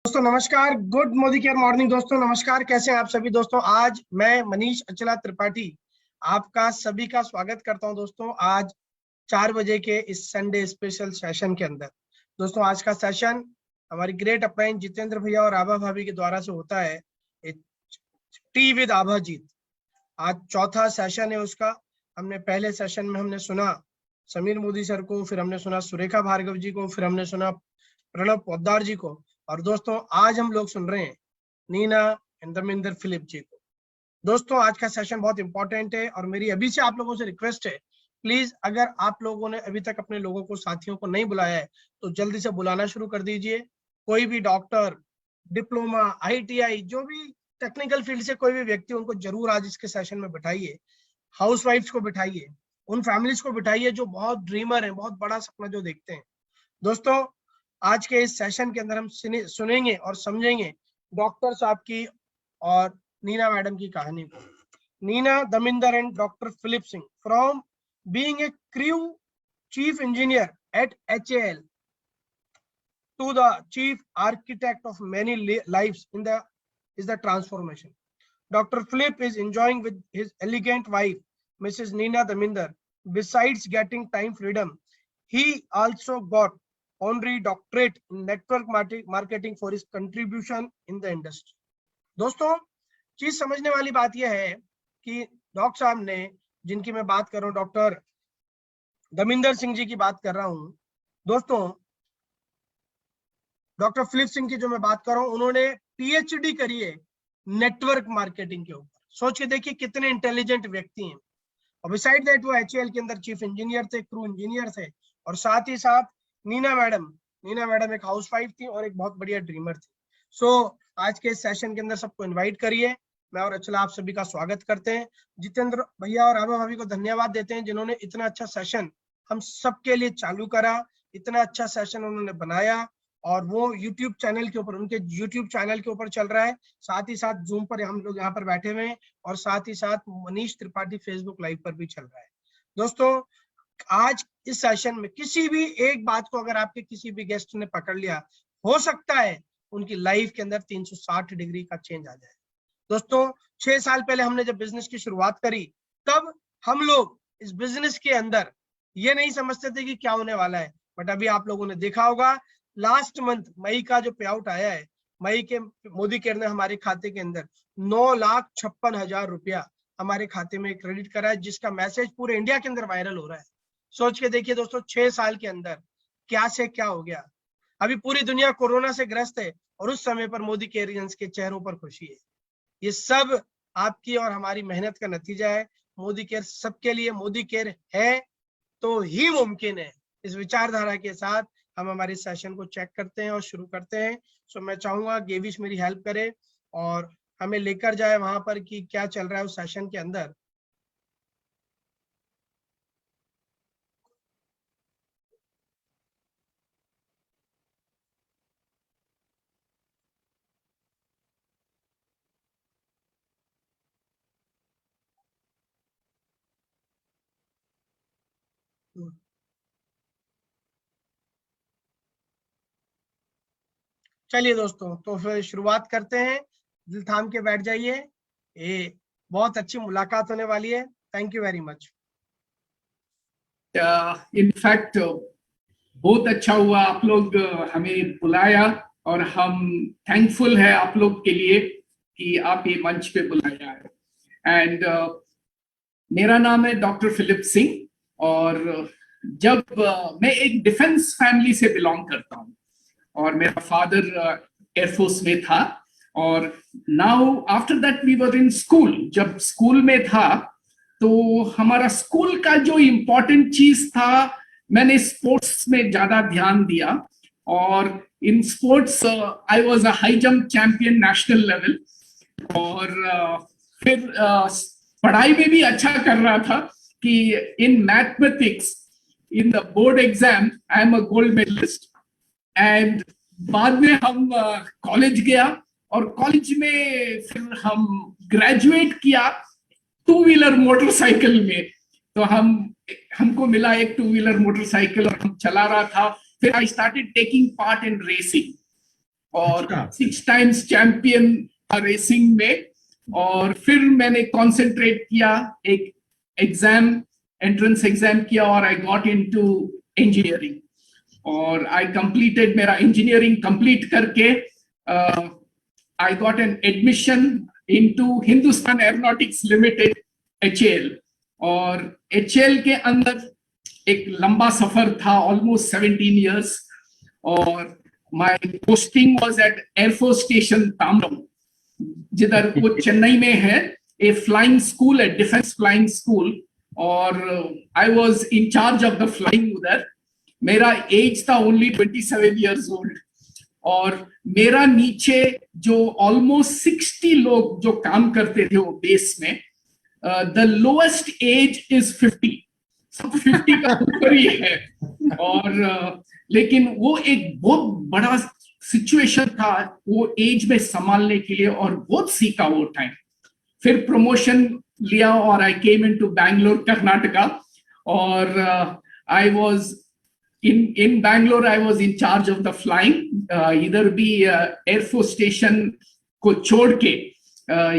दोस्तों नमस्कार। Good Modi care morning. दोस्तों नमस्कार, कैसे हैं आप सभी। दोस्तों आज मैं मनीष अचला त्रिपाठी आपका सभी का स्वागत करता हूं। दोस्तों आज 4 बजे के इस संडे स्पेशल सेशन के अंदर दोस्तों आज का सेशन हमारी ग्रेट अप्लाइन जितेंद्र भैया और आभा भाभी के द्वारा से होता है टी विद आभा जीत। आज चौथा सेशन है उसका। हमने पहले सेशन में हमने सुना समीर मोदी सर को, फिर हमने सुना सुरेखा भार्गव जी को, फिर हमने सुना प्रणव पोद्दार जी को, और दोस्तों आज हम लोग सुन रहे हैं नीना एंड दमिंदर फिलिप जी को। दोस्तों आज का सेशन बहुत इंपॉर्टेंट है और मेरी अभी से आप लोगों से रिक्वेस्ट है, प्लीज अगर आप लोगों ने अभी तक अपने लोगों को, साथियों को नहीं बुलाया है तो जल्दी से बुलाना शुरू कर दीजिए। कोई भी डॉक्टर, डिप्लोमा, ITI, जो भी टेक्निकल फील्ड से कोई भी व्यक्ति, उनको जरूर आज इसके सेशन में बिठाइए। हाउसवाइफ्स को बिठाइए, उन फैमिलीज को बिठाइए जो बहुत ड्रीमर हैं, बहुत बड़ा सपना जो देखते हैं। दोस्तों आज के इस सेशन के अंदर हम सुनेंगे और समझेंगे डॉक्टर साहब की और नीना मैडम की कहानी को। Neena Daminder and doctor Philip Singh, from being a crew chief engineer at HAL to the chief architect of many lives is the transformation. Dr. Philip is enjoying with his elegant wife, Mrs. Nina Daminder. Besides getting time freedom, he also got honorary doctorate in network marketing for his contribution in the industry. दोस्तों चीज समझने वाली बात यह है कि doctor साहब ने, जिनकी मैं बात कर रहा हूँ, डॉक्टर दमिंदर सिंह जी की बात कर रहा हूँ। दोस्तों डॉक्टर फिलिप सिंह की जो मैं बात कर रहा हूँ, उन्होंने PhD करी है नेटवर्क मार्केटिंग के ऊपर। सोच के देखिए कितने इंटेलिजेंट व्यक्ति हैं। और बिसाइड दैट वो HAL के अंदर चीफ इंजीनियर थे, क्रू इंजीनियर थे, और साथ ही साथ नीना मैडम एक हाउसवाइफ थी और एक बहुत बढ़िया ड्रीमर थी। सो आज के सेशन के अंदर सबको इनवाइट करिए। मैं और अचला आप सभी का स्वागत करते हैं। जितेंद्र भैया और आभा भाभी को धन्यवाद देते हैं जिन्होंने इतना अच्छा सेशन हम सबके लिए चालू करा, इतना अच्छा सेशन उन्होंने बनाया, और वो YouTube चैनल के ऊपर, उनके YouTube चैनल के ऊपर चल रहा है। साथ ही साथ जूम पर हम लोग यहाँ पर बैठे हुए हैं, और साथ ही साथ मनीष त्रिपाठी फेसबुक लाइव पर भी चल रहा है। दोस्तों आज इस सेशन में किसी भी एक बात को अगर आपके किसी भी गेस्ट ने पकड़ लिया, हो सकता है उनकी लाइफ के अंदर 360 डिग्री का चेंज आ जाए। दोस्तों 6 साल पहले हमने जब बिजनेस की शुरुआत करी, तब हम लोग इस बिजनेस के अंदर ये नहीं समझते थे कि क्या होने वाला है। बट अभी आप लोगों ने देखा होगा, लास्ट मंथ मई का जो पे आउट आया है, मई के मोदी केयर ने हमारे खाते के अंदर 9,56,000 रुपया हमारे खाते में क्रेडिट करा है, जिसका मैसेज पूरे इंडिया के अंदर वायरल हो रहा है। सोच के देखिए दोस्तों 6 साल के अंदर क्या से क्या हो गया। अभी पूरी दुनिया कोरोना से ग्रस्त है और उस समय पर मोदी केयरियंस के चेहरों पर खुशी है। ये सब आपकी और हमारी मेहनत का नतीजा है। मोदी केयर सबके लिए, मोदी केयर है तो ही मुमकिन है। इस विचारधारा के साथ हम हमारे सेशन को चेक करते हैं और शुरू करते हैं। सो मैं चाहूंगा गेविश मेरी हेल्प करे और हमें लेकर जाए वहां पर कि क्या चल रहा है उस सेशन के अंदर। चलिए दोस्तों, तो फिर शुरुआत करते हैं। दिल थाम के बैठ जाइए, ये बहुत अच्छी मुलाकात होने वाली है। Thank you very much. In fact बहुत अच्छा हुआ आप लोग हमें बुलाया, और हम थैंकफुल है आप लोग के लिए कि आप ये मंच पे बुलाया है। एंड मेरा नाम है डॉक्टर फिलिप सिंह, और जब मैं एक डिफेंस फैमिली से बिलोंग करता हूँ, और मेरा फादर एयरफोर्स में था, और now after that we were in school. जब स्कूल में था तो हमारा स्कूल का जो इम्पोर्टेंट चीज था, मैंने स्पोर्ट्स में ज्यादा ध्यान दिया, और in sports I was a high jump champion national level, और फिर पढ़ाई में भी अच्छा कर रहा था कि in mathematics in the board exam I am a gold medalist. And बाद में हम कॉलेज गया, और कॉलेज में फिर हम ग्रेजुएट किया 2 व्हीलर मोटरसाइकिल में। तो हमको मिला एक 2 व्हीलर मोटरसाइकिल और हम चला रहा था। फिर I started taking part in racing, और 6 टाइम्स चैंपियन रेसिंग में। और फिर मैंने कंसंट्रेट किया, एक एंट्रेंस एग्जाम किया और आई गॉट इनटू इंजीनियरिंग। और आई कंप्लीटेड, मेरा इंजीनियरिंग कंप्लीट करके I got an admission into Hindustan aeronautics limited, HAL। और HAL के अंदर एक लंबा सफर था, ऑलमोस्ट 17 years। और my posting was at air force station Tambaram, जिधर वो चेन्नई में है, ए फ्लाइंग स्कूल है, डिफेंस फ्लाइंग स्कूल। और I was in charge of the flying उधर। मेरा एज था ओनली 27 years old। और मेरा नीचे जो ऑलमोस्ट 60 लोग जो काम करते थे वो बेस में, द लोएस्ट एज इज 50, सब 50 का ऊपर ही है। और लेकिन वो एक बहुत बड़ा सिचुएशन था वो एज में संभालने के लिए, और बहुत सीखा वो टाइम। फिर प्रमोशन लिया और आई केम इनटू बैंगलोर, कर्नाटका। और I was in Bangalore, I was in charge of the flying, इधर भी एयरफोर्स स्टेशन को छोड़ के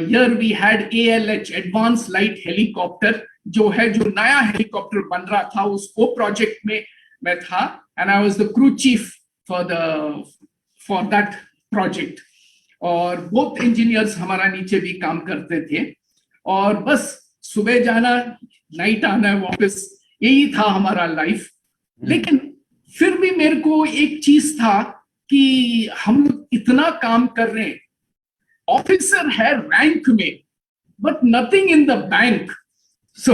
here we had ALH, advance light helicopter, जो है, जो नया हेलीकॉप्टर बन रहा था, उसको प्रोजेक्ट में मैं था। And I was the crew chief for that project. और बहुत इंजीनियर्स हमारा नीचे भी काम करते थे, और बस सुबह जाना, नाइट आना वापस, यही था हमारा लाइफ। लेकिन फिर भी मेरे को एक चीज था कि हम लोग इतना काम कर रहे हैं, ऑफिसर है रैंक में, but nothing in the bank. So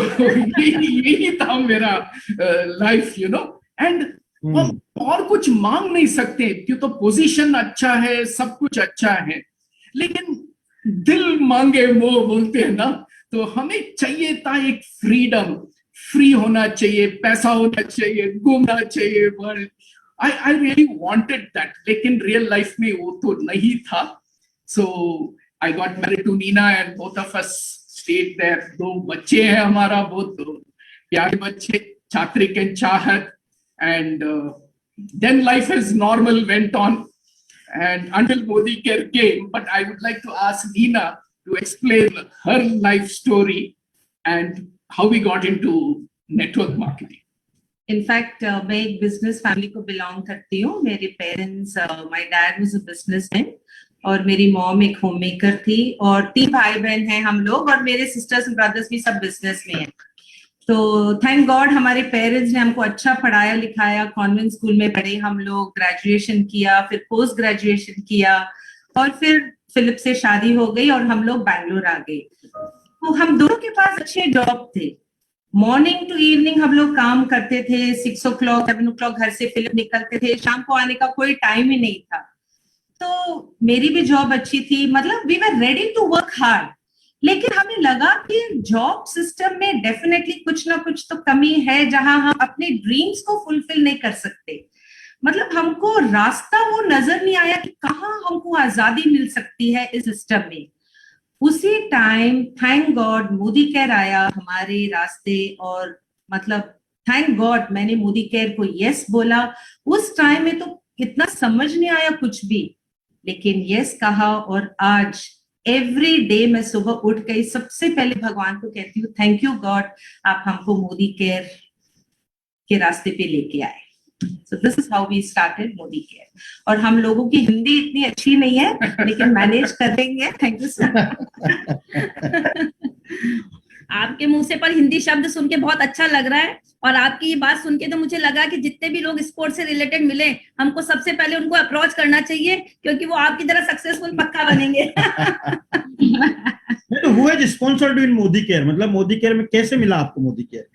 यही था मेरा लाइफ, यू नो। एंड और कुछ मांग नहीं सकते, क्यों तो पोजीशन अच्छा है, सब कुछ अच्छा है, लेकिन दिल मांगे वो बोलते हैं ना। तो हमें चाहिए था एक फ्रीडम, फ्री होना चाहिए, पैसा होना चाहिए, घूमना चाहिए world. I really wanted that, लेकिन रियल लाइफ में वो तो नहीं था। So I got married to Neena and both of us stayed there. 2 बच्चे हैं हमारा, बहुत प्यारे बच्चे, Chatrik and Chahat. And then life is normal went on and until Modi Care came. But I would like to ask Neena to explain her life story and how we got into network marketing. In fact, मैं एक business family को belong करती हूँ। मेरे parents, my dad was a businessman और मेरी mom एक homemaker थी, और 3 भाई बहन हैं हम लोग, और मेरे sisters and brothers भी सब business में हैं। तो थैंक गॉड हमारे पेरेंट्स ने हमको अच्छा पढ़ाया लिखाया, कॉन्वेंट स्कूल में पढ़े हम लोग, ग्रेजुएशन किया, फिर पोस्ट ग्रेजुएशन किया, और फिर फिलिप से शादी हो गई और हम लोग बैंगलोर आ गए। तो हम दोनों के पास अच्छे जॉब थे, मॉर्निंग टू इवनिंग हम लोग काम करते थे, 6 o'clock 7 o'clock घर से फिलिप निकलते थे, शाम को आने का कोई टाइम ही नहीं था। तो मेरी भी जॉब अच्छी थी, मतलब we were ready to work hard. लेकिन हमें लगा कि जॉब सिस्टम में डेफिनेटली कुछ ना कुछ तो कमी है, जहां हम अपने ड्रीम्स को फुलफिल नहीं कर सकते। मतलब हमको रास्ता वो नजर नहीं आया कि कहाँ हमको आजादी मिल सकती है इस सिस्टम में। उसी time thank God Modi care आया हमारे रास्ते, और मतलब थैंक गॉड मैंने मोदी केयर को यस बोला। उस टाइम में तो इतना समझ नहीं आया कुछ भी, लेकिन यस कहा, और आज एवरी डे मैं सुबह उठ गई, सबसे पहले भगवान को कहती हूँ थैंक यू गॉड, आप हमको मोदी केयर के रास्ते पे लेके आए। So this is how we started Modicare. और हम लोगों की हिंदी इतनी अच्छी नहीं है, लेकिन मैनेज कर देंगे। Thank you sir. आपके मुंह से पर हिंदी शब्द सुन के बहुत अच्छा लग रहा है, और आपकी ये बात सुन के तो मुझे लगा कि जितने भी लोग स्पोर्ट्स से रिलेटेड मिले, हमको सबसे पहले उनको अप्रोच करना चाहिए, क्योंकि वो आपकी तरह सक्सेसफुल पक्का बनेंगे। तो who has sponsored in Modi care, मतलब मोदी केयर में कैसे मिला आपको मोदी केयर?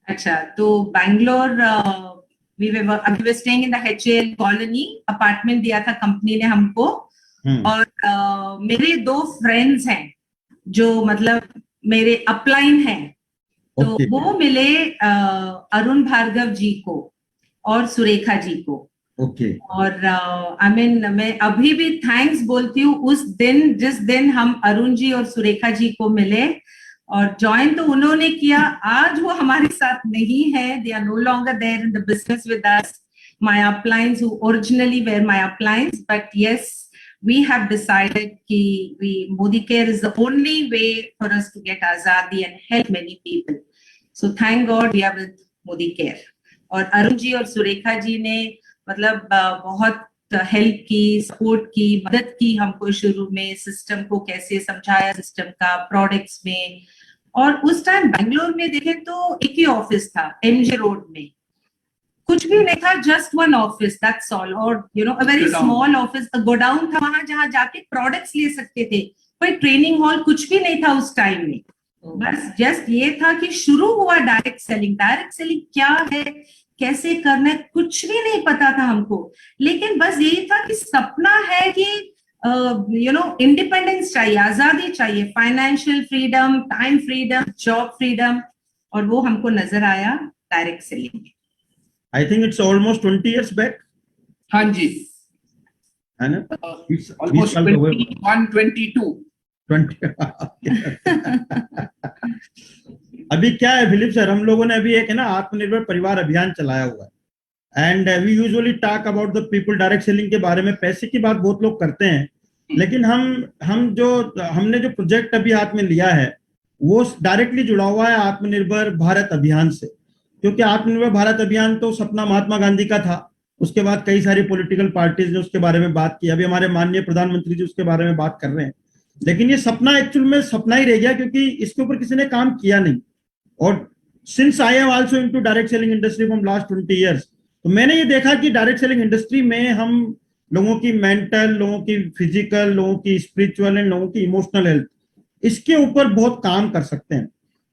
अच्छा, तो Bangalore we were staying in the HAL colony, apartment दिया था कंपनी ने हमको, और मेरे 2 फ्रेंड्स हैं जो मतलब मेरे अपलाइन हैं। तो वो मिले अरुण भार्गव जी को और सुरेखा जी को। और आई मीन मैं अभी भी थैंक्स बोलती हूँ उस दिन, जिस दिन हम अरुण जी और सुरेखा जी को मिले, और ज्वाइन तो उन्होंने किया। आज वो हमारे साथ नहीं है, they are no longer there in the business with us, my uplines who originally were my uplines, but yes, we have decided कि Modi Care is the only way for us to get azadi and help many people. So thank God we are with Modi Care. और अरुण जी और सुरेखा जी ने मतलब बहुत help की, support की, मदद की हमको शुरू में, सिस्टम को कैसे समझाया, सिस्टम का प्रोडक्ट्स में। और उस टाइम बैंगलोर में देखें तो एक ही ऑफिस था MG रोड में, कुछ भी नहीं था, just one office, that's all. और you know a very small office, godown था वहां जहां जाके प्रोडक्ट्स ले सकते थे, कोई ट्रेनिंग हॉल कुछ भी नहीं था उस टाइम में। बस जस्ट ये था कि शुरू हुआ डायरेक्ट सेलिंग। डायरेक्ट सेलिंग क्या है, कैसे करना है, कुछ भी नहीं पता था हमको, लेकिन बस यही था कि सपना है कि यू नो इंडिपेंडेंस चाहिए, आजादी चाहिए, financial freedom, time freedom, job freedom, और वो हमको नजर आया डायरेक्ट सेलिंग में। I think it's almost 20 years back. हाँ जी, है ना? almost 21, 22. 20 अभी क्या है फिलिप सर, हम लोगों ने अभी एक है ना आत्मनिर्भर परिवार अभियान चलाया हुआ है, and we usually talk about the people. Direct selling के बारे में, पैसे की बात बहुत लोग करते हैं, लेकिन हमने जो प्रोजेक्ट अभी हाथ में लिया है वो डायरेक्टली जुड़ा हुआ है आत्मनिर्भर भारत अभियान से। क्योंकि आत्मनिर्भर भारत अभियान तो सपना महात्मा गांधी का था, उसके बाद कई सारी पॉलिटिकल पार्टीज ने उसके बारे में बात की, अभी हमारे माननीय प्रधानमंत्री जी उसके बारे में बात कर रहे हैं, लेकिन ये सपना एक्चुअल में सपना ही रह गया क्योंकि इसके ऊपर किसी ने काम किया नहीं। और since I am also into direct selling industry from last 20 years, तो मैंने ये देखा कि डायरेक्ट सेलिंग इंडस्ट्री में हम लोगों की मेंटल, लोगों की फिजिकल, लोगों की स्पिरिचुअल एंड लोगों की इमोशनल हेल्थ, इसके ऊपर बहुत काम कर सकते हैं।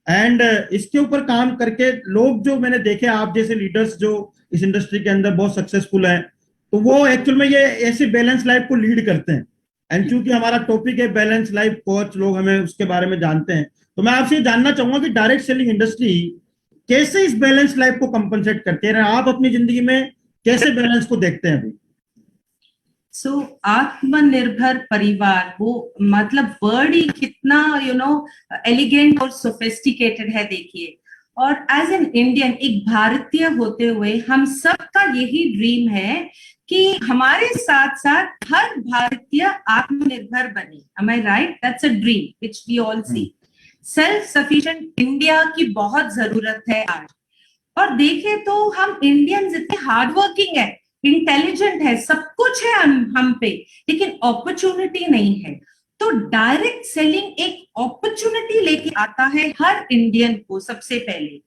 एंड इसके ऊपर काम करके लोग जो मैंने देखे, आप जैसे लीडर्स जो इस इंडस्ट्री के अंदर बहुत सक्सेसफुल हैं, तो वो एक्चुअल में ये ऐसी बैलेंस लाइफ को लीड करते हैं। एंड चूंकि हमारा टॉपिक है बैलेंस लाइफ कोच, लोग हमें उसके बारे में जानते हैं, तो मैं आपसे जानना चाहूंगा कि डायरेक्ट सेलिंग इंडस्ट्री कैसे इस बैलेंस लाइफ को कंपनसेट करती है, आप अपनी जिंदगी में कैसे बैलेंस को देखते हैं अभी? सो आत्मनिर्भर परिवार, वो मतलब वर्ड ही कितना यू नो एलिगेंट और सोफिस्टिकेटेड है, देखिए। और एज एन इंडियन, एक भारतीय होते हुए हम सबका यही ड्रीम है कि हमारे साथ साथ हर भारतीय आत्मनिर्भर बने। Am I right? That's a dream which we all see. Self sufficient India की बहुत जरूरत है आज। और देखें तो हम इंडियंस इतने हार्ड वर्किंग है, इंटेलिजेंट है, सब कुछ है हम पे, लेकिन अपॉर्चुनिटी नहीं है। तो डायरेक्ट सेलिंग एक अपॉर्चुनिटी लेके आता है हर इंडियन को सबसे पहले।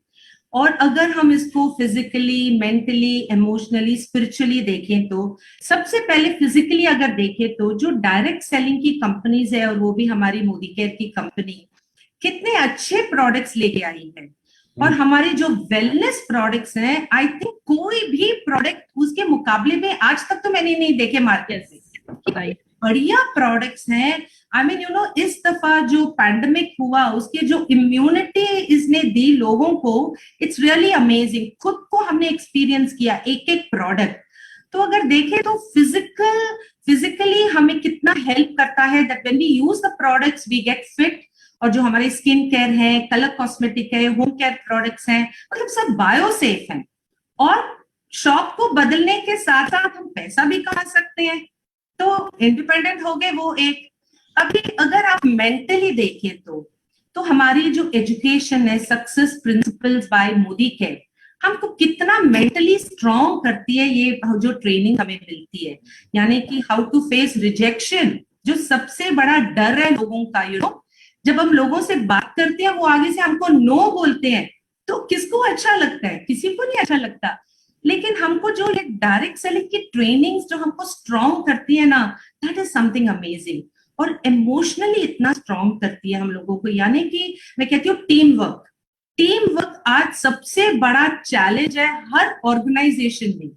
और अगर हम इसको फिजिकली, मेंटली, इमोशनली, स्पिरिचुअली देखें तो सबसे पहले फिजिकली अगर देखें तो जो डायरेक्ट सेलिंग की कंपनीज है, और वो भी हमारी मोदी केयर की कंपनी, कितने अच्छे प्रोडक्ट्स लेके आई है। और हमारे जो वेलनेस प्रोडक्ट्स हैं, आई थिंक कोई भी प्रोडक्ट उसके मुकाबले में आज तक तो मैंने नहीं देखे मार्केट से। बढ़िया प्रोडक्ट्स हैं। आई मीन यू नो, इस दफा जो पैंडेमिक हुआ उसके जो इम्यूनिटी इसने दी लोगों को, इट्स रियली अमेजिंग। खुद को हमने एक्सपीरियंस किया एक एक प्रोडक्ट। तो अगर देखें तो फिजिकली हमें कितना हेल्प करता है, that when we use the products we get fit. और जो हमारे स्किन केयर है, कलर कॉस्मेटिक है, होम केयर प्रोडक्ट्स हैं, मतलब सब बायो सेफ हैं। और शॉप को बदलने के साथ साथ हम पैसा भी कमा सकते हैं, तो इंडिपेंडेंट हो गए वो एक। अभी अगर आप मेंटली देखें तो हमारी जो एजुकेशन है, success principles by Modicare, हमको कितना मेंटली स्ट्रॉन्ग करती है। ये जो ट्रेनिंग हमें मिलती है, यानी कि हाउ टू फेस रिजेक्शन, जो सबसे बड़ा डर है लोगों का। यू नो, जब हम लोगों से बात करते हैं, वो आगे से हमको नो बोलते हैं, तो किसको अच्छा लगता है? किसी को नहीं अच्छा लगता। लेकिन हमको जो ये डायरेक्ट सेलिंग की ट्रेनिंग्स जो हमको स्ट्रॉन्ग करती है ना, दैट इज समथिंग अमेजिंग। और इमोशनली इतना स्ट्रॉन्ग करती है हम लोगों को, यानी कि मैं कहती हूँ टीम वर्क आज सबसे बड़ा चैलेंज है हर ऑर्गेनाइजेशन में।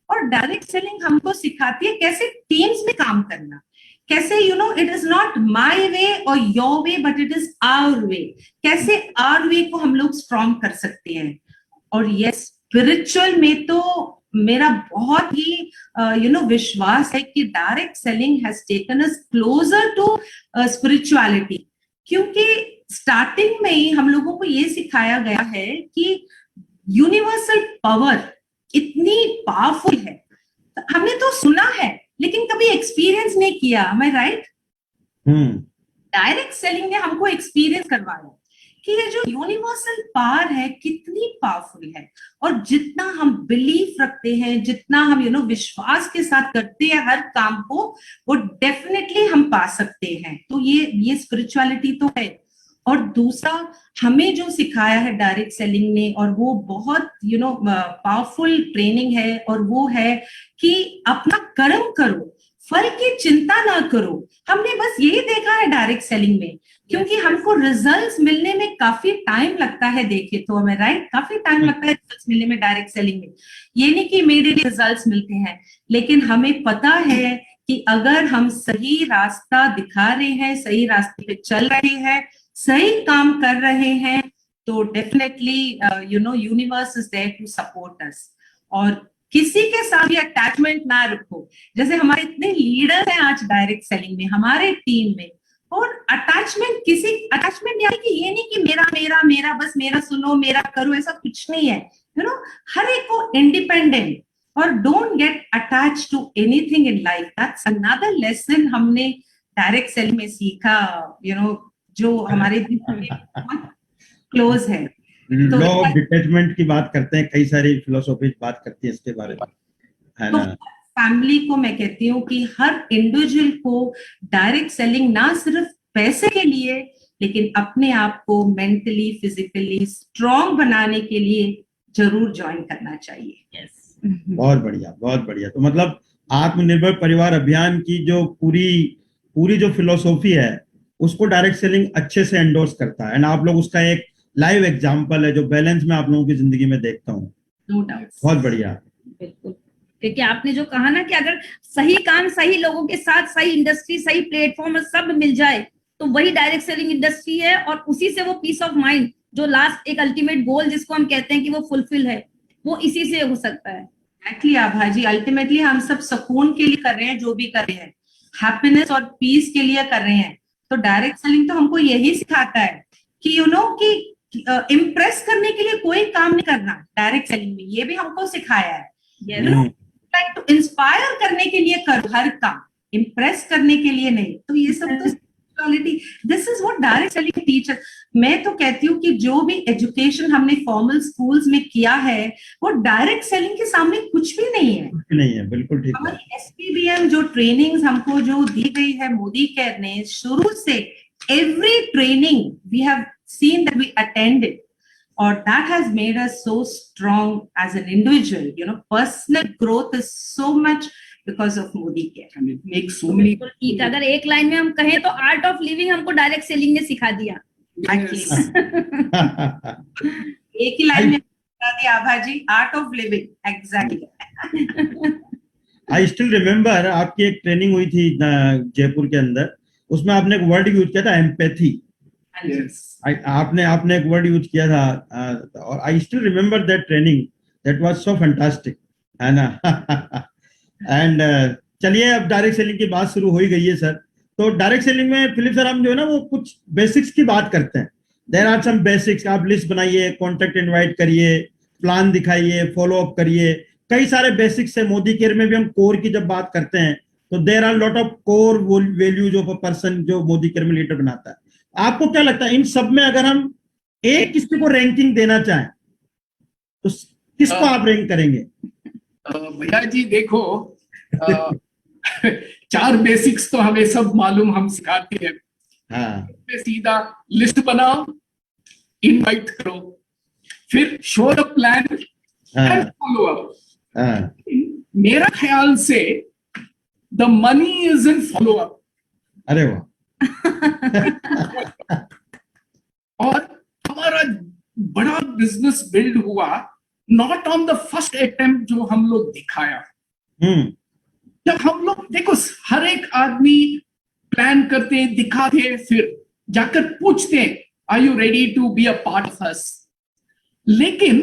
और डायरेक्ट सेलिंग हमको सिखाती है कैसे टीम्स में काम करना, कैसे you know it is not my way और your way, but it is our way. कैसे आवर वे को हम लोग स्ट्रॉन्ग कर सकते हैं। और यस, स्पिरिचुअल में तो मेरा बहुत ही यू नो विश्वास है कि direct selling has taken us closer to spirituality. क्योंकि स्टार्टिंग में ही हम लोगों को ये सिखाया गया है कि यूनिवर्सल पावर इतनी पावरफुल है। हमने तो सुना है, लेकिन कभी एक्सपीरियंस नहीं किया। Am I right? Direct selling ने हमको एक्सपीरियंस करवाया कि ये जो यूनिवर्सल पावर है कितनी पावरफुल है, और जितना हम बिलीफ रखते हैं, जितना हम विश्वास के साथ करते हैं हर काम को, वो डेफिनेटली हम पा सकते हैं। तो ये स्पिरिचुअलिटी तो है। और दूसरा हमें जो सिखाया है डायरेक्ट सेलिंग ने, और वो बहुत पावरफुल ट्रेनिंग है, और वो है कि अपना कर्म करो, फल की चिंता ना करो। हमने बस यही देखा है डायरेक्ट सेलिंग में, क्योंकि हमको रिजल्ट्स मिलने में काफी टाइम लगता है। देखिए तो हमें राइट काफी टाइम लगता है रिजल्ट्स मिलने में डायरेक्ट सेलिंग में। ये नहीं कि इमीडिएटली रिजल्ट्स मिलते हैं, लेकिन हमें पता है कि अगर हम सही रास्ता दिखा रहे हैं, सही रास्ते पे चल रहे हैं, सही काम कर रहे हैं, तो definitely universe is there to support us. और किसी के साथ भी अटैचमेंट ना रखो। जैसे हमारे इतने लीडर्स हैं आज डायरेक्ट सेलिंग में हमारे टीम में, और अटैचमेंट यानी कि ये नहीं कि मेरा मेरा मेरा बस मेरा सुनो मेरा करो, ऐसा कुछ नहीं है। हर एक को इंडिपेंडेंट, और don't get attach to anything in life. That's another lesson हमने डायरेक्ट सेलिंग में सीखा, जो हमारे बहुत क्लोज है। लॉ ऑफ डिटैचमेंट की बात करते हैं, कई सारी फिलोसॉफी बात करती है इसके बारे में, है ना। फैमिली को मैं कहती हूँ कि हर इंडिविजुअल को डायरेक्ट सेलिंग ना सिर्फ पैसे के लिए, लेकिन अपने आप को मेंटली फिजिकली स्ट्रॉन्ग बनाने के लिए जरूर ज्वाइन करना चाहिए। बहुत बढ़िया, बहुत बढ़िया। तो मतलब आत्मनिर्भर परिवार अभियान की जो पूरी जो फिलोसॉफी है, उसको डायरेक्ट सेलिंग अच्छे से एंडोर्स करता है, एंड आप लोग उसका एक लाइव एग्जाम्पल है जो बैलेंस में आप लोगों की जिंदगी में देखता हूँ। नो डाउट, बहुत बढ़िया। बिल्कुल, क्योंकि आपने जो कहा ना कि अगर सही काम सही लोगों के साथ, सही इंडस्ट्री, सही प्लेटफॉर्म सब मिल जाए, तो वही डायरेक्ट सेलिंग इंडस्ट्री है, और उसी से वो पीस ऑफ माइंड, जो लास्ट एक अल्टीमेट गोल जिसको हम कहते हैं कि वो फुलफिल है, वो इसी से हो सकता है। एक्चुअली आभा जी, अल्टीमेटली हम सब सुकून के लिए कर रहे हैं, जो भी कर रहे हैं, हैप्पीनेस और पीस के लिए कर रहे हैं। तो डायरेक्ट सेलिंग तो हमको यही सिखाता है कि कि इम्प्रेस करने के लिए कोई काम नहीं करना। डायरेक्ट सेलिंग में ये भी हमको सिखाया है, लाइक टू इंस्पायर करने के लिए करो हर काम, इम्प्रेस करने के लिए नहीं। तो ये सब तो spirituality, this is what direct selling teacher. मैं तो कहती हूँ कि जो भी एजुकेशन हमने फॉर्मल स्कूल्स में किया है, वो डायरेक्ट सेलिंग के सामने कुछ भी नहीं है। नहीं है, बिल्कुल ठीक है। हमारी SPBM जो ट्रेनिंग्स हमको जो दी गई है मोदी केयर ने, शुरू से every training we have seen that we attended, or that has made us so strong as an individual. Personal growth is so much because of Modi Care, and it makes so many. ठीक, अगर एक line में हम कहें तो art of living हमको direct selling ने सिखा दिया। Yes. एक ही लाइन में बता दिया Abha ji, art of living, exactly. I still remember आपकी एक ट्रेनिंग हुई थी जयपुर के अंदर, उसमें आपने एक वर्ड यूज किया था, एम्पैथी। Yes. आपने एक वर्ड यूज किया था, और आई still remember that training, that was so fantastic, है ना। एंड चलिए, अब डायरेक्ट सेलिंग की बात शुरू हो ही गई है सर। तो डायरेक्ट सेलिंग में फिलिप सर हम जो है ना वो कुछ बेसिक्स की बात करते हैं। देयर आर सम बेसिक्स, आप लिस्ट बनाइए, कॉन्टेक्ट इनवाइट करिए, प्लान दिखाइए, फॉलो अप करिए, कई सारे बेसिक्स है। मोदी केयर में भी हम कोर की जब बात करते हैं तो there are lot of core values of a person जो मोदी केयर में लीडर बनाता है। आपको क्या लगता है इन सब में अगर हम एक किसी को रैंकिंग देना चाहें तो किसको आप रैंक करेंगे? भैया जी देखो, 4 बेसिक्स तो हमें सब मालूम, हम सिखाते हैं। हाँ, सीधा लिस्ट बनाओ, इनवाइट करो, फिर show the plan and follow up. मेरा ख्याल से the money is in follow up. अरे वाह। और हमारा बड़ा बिजनेस बिल्ड हुआ not on the first attempt जो हम लोग दिखाया। जब हम लोग देखो, हर एक आदमी प्लान करते हैं, दिखाते हैं, फिर जाकर पूछते हैं are you ready to be a part of us. लेकिन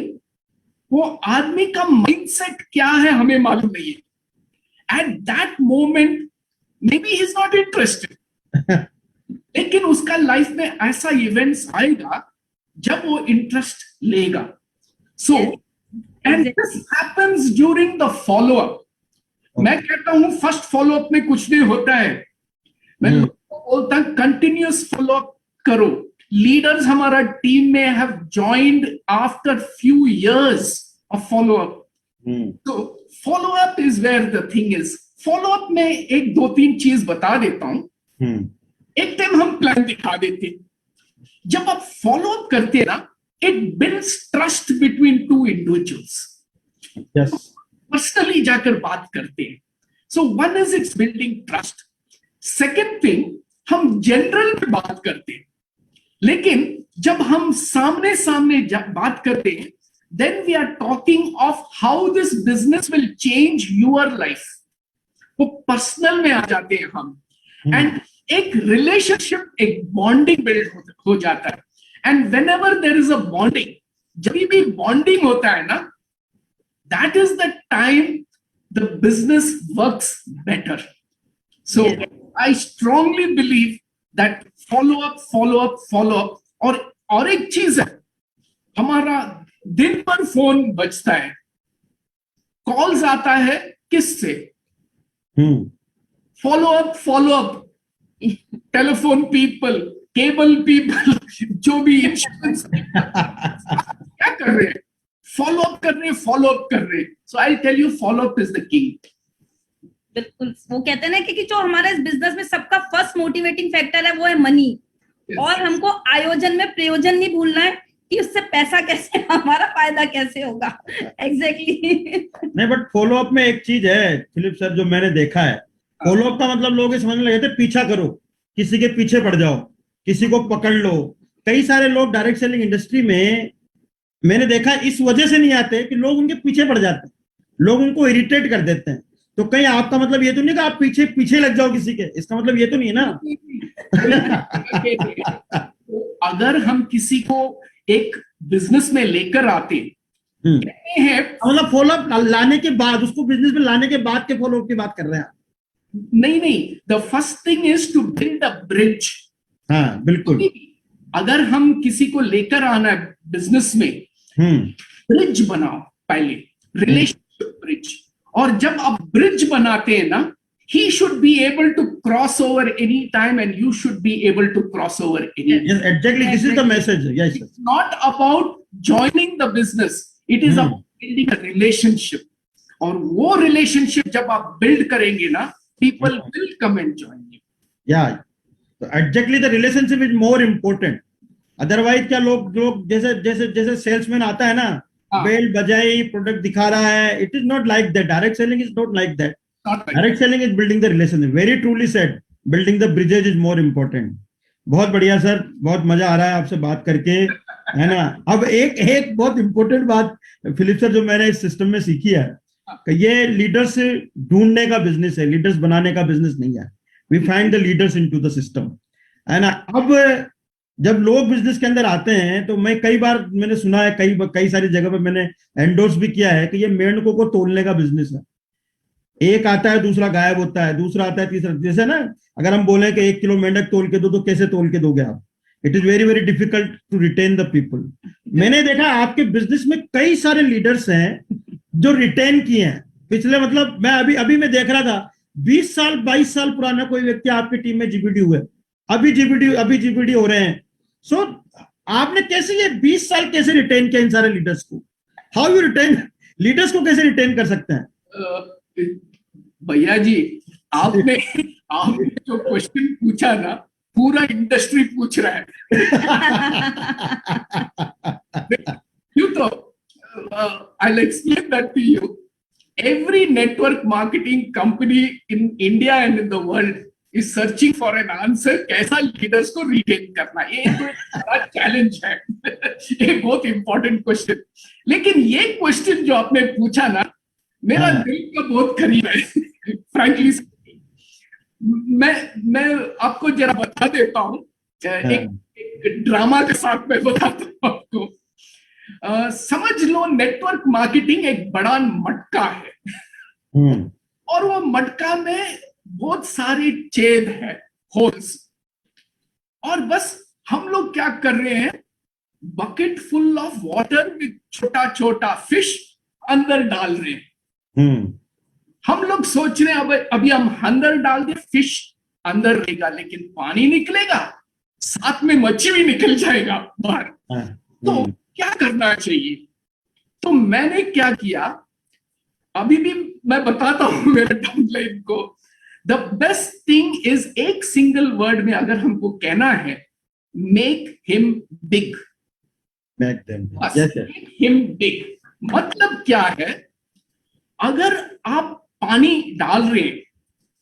वो आदमी का माइंडसेट क्या है हमें मालूम नहीं है। At that moment may be he is not interested, लेकिन उसका लाइफ में ऐसा इवेंट्स आएगा जब वो इंटरेस्ट लेगा। So and this happens during the follow up. मैं कहता हूं फर्स्ट फॉलोअप में कुछ नहीं होता है, मैं लोगों को बोलता हूं कंटिन्यूअस फॉलोअप करो। लीडर्स हमारा टीम में have joined after few years of follow up. तो follow up is where the thing is. Follow up में एक दो तीन चीज बता देता हूं। एक टाइम हम प्लान दिखा देते, जब आप फॉलोअप करते हैं ना, it builds trust between two individuals. Personally जाकर बात करते हैं, so one is it's building trust. Second thing, हम जनरल में बात करते हैं, लेकिन जब हम सामने सामने बात करते हैं, then we are talking of how this business will change your life. वो पर्सनल में आ जाते हैं हम, एंड एक रिलेशनशिप, एक बॉन्डिंग बिल्ड हो जाता है। And when ever there is a bonding, जब भी बॉन्डिंग होता है ना, that is the time the business works better. So I strongly believe that follow up। और एक चीज है, हमारा दिन भर फोन बजता है, कॉल्स आता है, किससे? Follow up, telephone people, cable people, जो भी इंश्योरेंस क्या कर रहे हैं, फॉलो अप कर रहे हैं। So I tell you, follow up is the king. बिल्कुल, वो कहते हैं ना कि जो हमारा इस बिजनेस में सबका फर्स्ट मोटिवेटिंग फैक्टर है वो है मनी। और हमको आयोजन में प्रयोजन नहीं भूलना है कि उससे पैसा कैसे, हमारा फायदा कैसे होगा। एग्जैक्टली नहीं, बट फॉलो अप में एक चीज है फिलिप सर, जो मैंने देखा है, फॉलो अप का मतलब लोग समझने लगे थे पीछा करो, किसी के पीछे पड़ जाओ, किसी को पकड़ लो। कई सारे लोग डायरेक्ट सेलिंग इंडस्ट्री में मैंने देखा इस वजह से नहीं आते कि लोग उनके पीछे पड़ जाते हैं, लोग उनको इरिटेट कर देते हैं। तो कहीं आपका मतलब ये तो नहीं कि आप पीछे लग जाओ किसी के, इसका मतलब ये तो नहीं है ना। अगर हम किसी को एक बिजनेस में लेकर आते हैं, मतलब फॉलोअप लाने के बाद, उसको बिजनेस में लाने के बाद के फॉलोअप की बात कर रहे हैं आप? नहीं, the first thing is to build a bridge. हाँ बिल्कुल। अगर हम किसी को लेकर आना है बिजनेस में, ब्रिज बनाओ पहले, रिलेशनशिप ब्रिज। और जब आप ब्रिज बनाते हैं ना, he should be able to cross over any time and you should be able to cross over any time. Yes, exactly. This is the message. Yes, sir. It's not about joining the business. It is about building a relationship. और वो relationship जब आप build करेंगे ना, people will come and join you. Yeah. So exactly, the relationship is more important. Otherwise क्या लोग जैसे salesman आता है ना, बेल बजाई, प्रोडक्ट दिखा रहा है, it is not like that. Direct selling is not like that. Direct selling is building the relationship. Very truly said. Building the bridges is more important. बहुत बढ़िया सर, बहुत मजा आ रहा है आपसे बात करके, है ना। अब एक बहुत इंपॉर्टेंट बात फिलिप सर जो मैंने इस सिस्टम में सीखी है, कि ये लीडर्स ढूंढने का बिजनेस है, लीडर्स बनाने का बिजनेस नहीं है। We find the leaders into the system, है ना। अब जब लोग बिजनेस के अंदर आते हैं, तो मैं कई बार मैंने सुना है, कई सारी जगह पर मैंने एंडोर्स भी किया है कि ये मेंढकों को तोलने का बिजनेस है। एक आता है, दूसरा गायब होता है, दूसरा आता है, तीसरा। जैसे ना, अगर हम बोले कि 1 किलो मेंढक तोल के दो, तो कैसे तोल के दोगे आप? It is very very difficult to retain the people. मैंने देखा आपके बिजनेस में कई सारे लीडर्स हैं जो रिटेन किए हैं पिछले, मतलब मैं अभी मैं देख रहा था, 20 साल 22 साल पुराना कोई व्यक्ति आपकी टीम में जीपीडी हुए, अभी जीपीडी हो रहे हैं। सो आपने कैसे ये 20 साल कैसे रिटेन किया इन सारे लीडर्स को? हाउ यू रिटेन लीडर्स को, कैसे रिटेन कर सकते हैं? भैया जी, आपने जो क्वेश्चन पूछा ना, पूरा इंडस्ट्री पूछ रहा है। You know, I'll explain that to you. Every network marketing company in India and in the world is searching for an answer, कैसा लीडर्स को रिटेन करना। ये तो एक बड़ा चैलेंज है। ये बहुत इंपॉर्टेंट क्वेश्चन। लेकिन ये क्वेश्चन जो आपने पूछा ना, मेरा दिल का बहुत करीब है। फ्रैंकली मैं आपको जरा बता देता हूँ, एक ड्रामा के साथ मैं बताता हूँ आपको। समझ लो, नेटवर्क मार्केटिंग एक बड़ा मटका है, और वो मटका में बहुत सारी छेद है, होल्स। और बस हम लोग क्या कर रहे हैं, बकेट फुल ऑफ वाटर में छोटा छोटा फिश अंदर डाल रहे हैं। हम लोग सोच रहे हैं अब अभी हम अंदर डाल दे, फिश अंदर रहेगा लेकिन पानी निकलेगा, साथ में मच्छी भी निकल जाएगा बाहर। तो क्या करना चाहिए? तो मैंने क्या किया, अभी भी मैं बताता हूं मेरे डाउनलाइन को। द बेस्ट थिंग इज, एक सिंगल वर्ड में अगर हमको कहना है, make him big. Make him big मतलब क्या है? अगर आप पानी डाल रहे हैं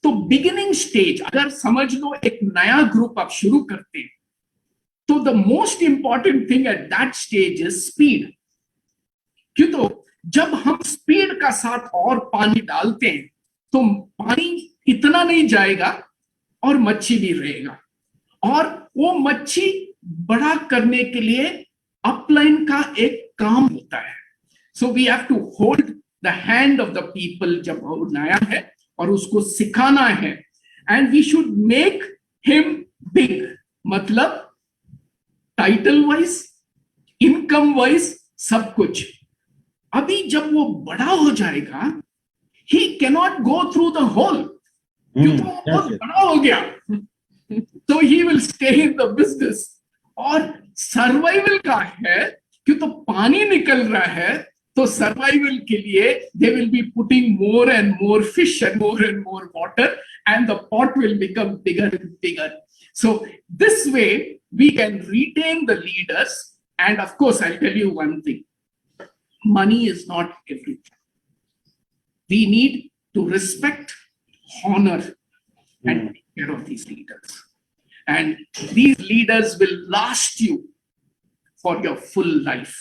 तो बिगिनिंग स्टेज, अगर समझ लो एक नया ग्रुप आप शुरू करते हैं, तो the most important thing at that stage is speed. क्यों? तो जब हम स्पीड का साथ और पानी डालते हैं तो पानी इतना नहीं जाएगा और मच्छी भी रहेगा, और वो मच्छी बड़ा करने के लिए अपलाइन का एक काम होता है। So we have to hold the hand of the people जब वो नया है, और उसको सिखाना है, and we should make him big, मतलब टाइटल वाइज, इनकम वाइज, सब कुछ। अभी जब वो बड़ा हो जाएगा, he cannot go through the hole, क्योंकि वो बहुत बड़ा हो गया, तो he will stay in the business. और सर्वाइवल का है, क्यों? तो पानी निकल रहा है, तो सर्वाइवल के लिए they will be putting more and more fish and more water, and the pot will become bigger and bigger. So this way we can retain the leaders, and of course I tell you one thing, money is not everything. We need to respect, honor, and take care of these leaders. And these leaders will last you for your full life.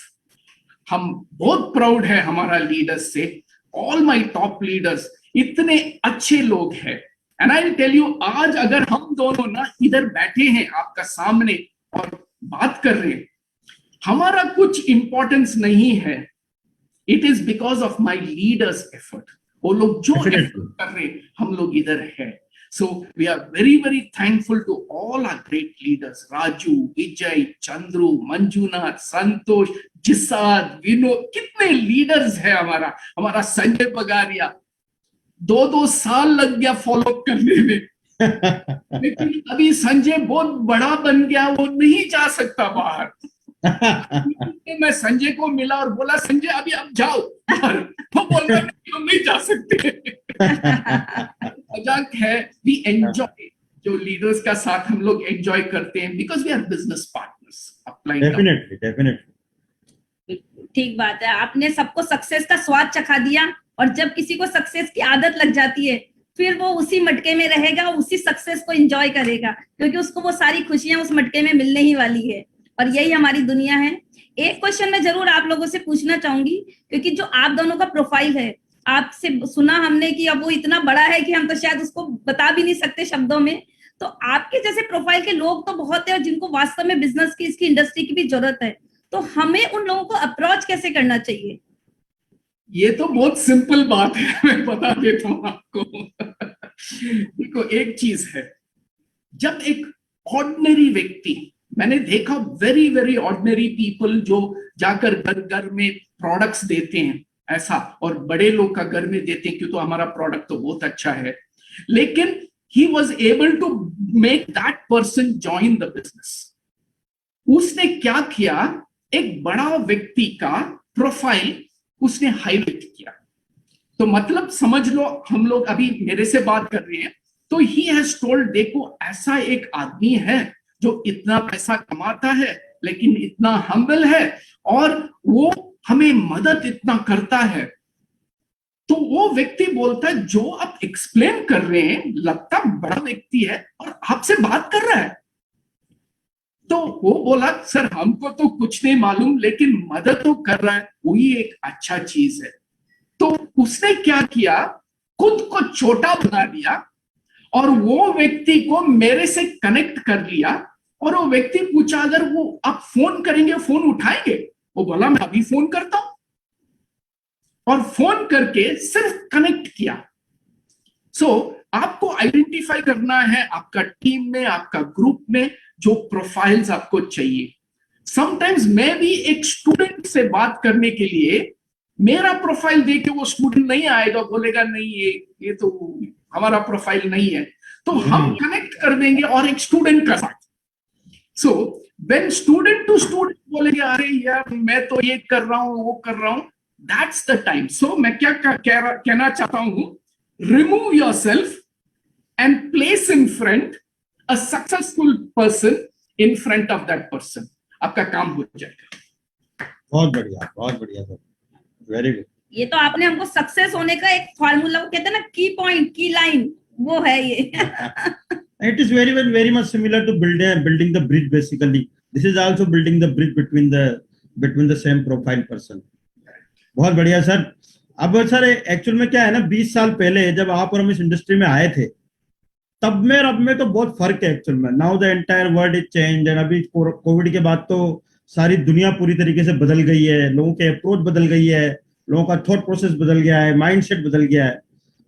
हम बहुत proud है हमारा leaders से। All my top leaders इतने अच्छे लोग हैं। And I'll tell you, आज अगर हम दोनों ना इधर बैठे हैं आपका सामने और बात कर रहे हैं, हमारा कुछ इंपॉर्टेंस नहीं है। It is because of my leaders' effort. वो लोग जो effort कर रहे हैं, हम लोग इधर हैं। So we are very, very thankful to all our great leaders, Raju, Vijay, Chandru, Manjunath, Santosh, Jisad, Vinod, कितने leaders हैं हमारा संजय बगारिया, 2 साल लग गया फॉलो करने में। लेकिन अभी संजय बहुत बड़ा बन गया, वो नहीं जा सकता बाहर। मैं संजय को मिला और बोला, संजय अभी आप जाओ बाहर, वो बोल रहा है हम नहीं जा सकते। मजाक है। वी एंजॉय, जो लीडर्स का साथ हम लोग एंजॉय करते हैं, because we are business partners. Definitely ठीक बात है। आपने सबको सक्सेस का स्वाद चखा दिया, और जब किसी को सक्सेस की आदत लग जाती है, फिर वो उसी मटके में रहेगा, उसी सक्सेस को एंजॉय करेगा, क्योंकि उसको वो सारी खुशियां उस मटके में मिलने ही वाली है। और यही हमारी दुनिया है। एक क्वेश्चन मैं जरूर आप लोगों से पूछना चाहूंगी, क्योंकि जो आप दोनों का प्रोफाइल है, आपसे सुना हमने कि अब वो इतना बड़ा है कि हम तो शायद उसको बता भी नहीं सकते शब्दों में। तो आपके जैसे प्रोफाइल के लोग तो बहुत है, और जिनको वास्तव में बिजनेस की, इसकी इंडस्ट्री की भी जरूरत है। तो हमें उन लोगों को अप्रोच कैसे करना चाहिए? ये तो बहुत सिंपल बात है, मैं बता देता हूँ आपको। देखो, एक चीज है, जब एक ऑर्डिनरी व्यक्ति, मैंने देखा वेरी वेरी ऑर्डिनरी पीपल जो जाकर घर घर में प्रोडक्ट्स देते हैं ऐसा, और बड़े लोग का घर में देते हैं, क्यों? तो हमारा प्रोडक्ट तो बहुत अच्छा है। लेकिन he was able to make that person join the business. उसने क्या किया, एक बड़ा व्यक्ति का प्रोफाइल उसने हाईलाइट किया। तो मतलब समझ लो, हम लोग अभी मेरे से बात कर रहे हैं, तो he has told, देखो ऐसा एक आदमी है जो इतना पैसा कमाता है लेकिन इतना हम्बल है, और वो हमें मदद इतना करता है। तो वो व्यक्ति बोलता है, जो आप एक्सप्लेन कर रहे हैं लगता बड़ा व्यक्ति है और आपसे बात कर रहा है। तो वो बोला, सर हमको तो कुछ नहीं मालूम, लेकिन मदद तो कर रहा है, वही एक अच्छा चीज है। तो उसने क्या किया, खुद को छोटा बना दिया, और वो व्यक्ति को मेरे से कनेक्ट कर लिया। और वो व्यक्ति पूछा, अगर वो आप फोन करेंगे, फोन उठाएंगे? वो बोला, मैं अभी फोन करता हूं, और फोन करके सिर्फ कनेक्ट किया। सो आपको आइडेंटिफाई करना है आपका टीम में, आपका ग्रुप में जो प्रोफाइल्स आपको चाहिए। समटाइम्स मैं भी एक स्टूडेंट से बात करने के लिए मेरा प्रोफाइल देख के वो स्टूडेंट नहीं आएगा, बोलेगा नहीं ये तो हमारा प्रोफाइल नहीं है, तो हम कनेक्ट कर देंगे और एक स्टूडेंट का साथ। So when student to student बोलेंगे अरे यार मैं तो ये कर रहा हूँ वो कर रहा हूँ, दैट्स द टाइम। सो मैं क्या कहना चाहता हूँ, remove yourself and place in front a successful person in front of that person, आपका काम हो जाएगा। बहुत बढ़िया सर, वेरी गुड। ये तो आपने हमको सक्सेस होने का एक फार्मूला, वो कहते हैं ना की पॉइंट, की लाइन, वो है ये। It is very much similar to building the bridge basically. This is also building the bridge between the same profile person. बहुत बढ़िया सर। अब सर एक्चुअल में क्या है ना, 20 साल पहले जब आप और हम इस इंडस्ट्री में आए थे, तब में और अब में तो बहुत फर्क है एक्चुअल में। Now the entire world is change, and अभी कोविड के बाद तो सारी दुनिया पूरी तरीके से बदल गई है, लोगों के अप्रोच बदल गई है, लोगों का थॉट प्रोसेस बदल गया है, माइंडसेट बदल गया है।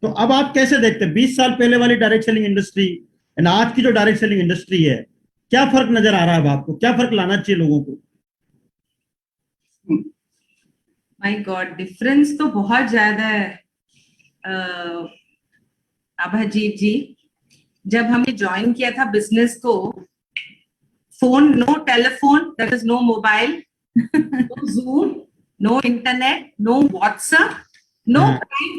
तो अब आप कैसे देखते हैं 20 साल पहले वाली डायरेक्ट सेलिंग इंडस्ट्री एंड आज की जो डायरेक्ट सेलिंग इंडस्ट्री है, क्या फर्क नजर आ रहा है अब आपको? क्या फर्क लाना चाहिए लोगों को? माय गॉड, डिफरेंस तो बहुत ज्यादा है। अभिजीत जी, जब हमने ज्वाइन किया था बिजनेस को, phone, no telephone, there is no mobile, no Zoom, no internet, no WhatsApp, no prime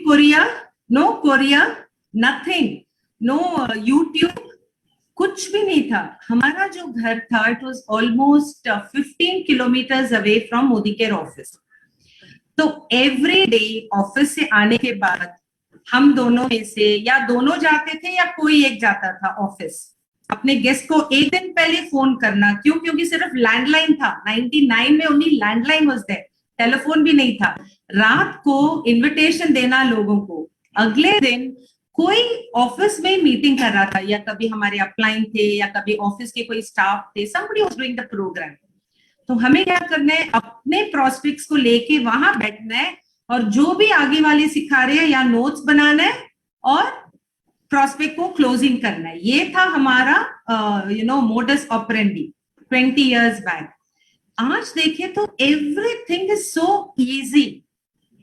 courier, nothing, no YouTube, कुछ भी नहीं था। हमारा जो घर था, it was almost 15 kilometres away from Modicare office. तो एवरी डे ऑफिस से आने के बाद हम दोनों में से या दोनों जाते थे या कोई एक जाता था ऑफिस। अपने गेस्ट को एक दिन पहले फोन करना, क्यों? क्योंकि सिर्फ लैंडलाइन था, 99 में only landline was there, telephone भी नहीं था। रात को इनविटेशन देना लोगों को, अगले दिन कोई ऑफिस में मीटिंग कर रहा था, या कभी हमारे अपलाइन थे या कभी ऑफिस के कोई स्टाफ थे, somebody was doing the programme. तो हमें क्या करना है, अपने प्रोस्पेक्ट्स को लेके वहां बैठना है और जो भी आगे वाले सिखा रहे हैं या नोट्स बनाना है और प्रोस्पेक्ट को क्लोजिंग करना है। ये था हमारा मोडस ऑपरेंडी 20 इयर्स बैक। आज देखें तो everything is so easy,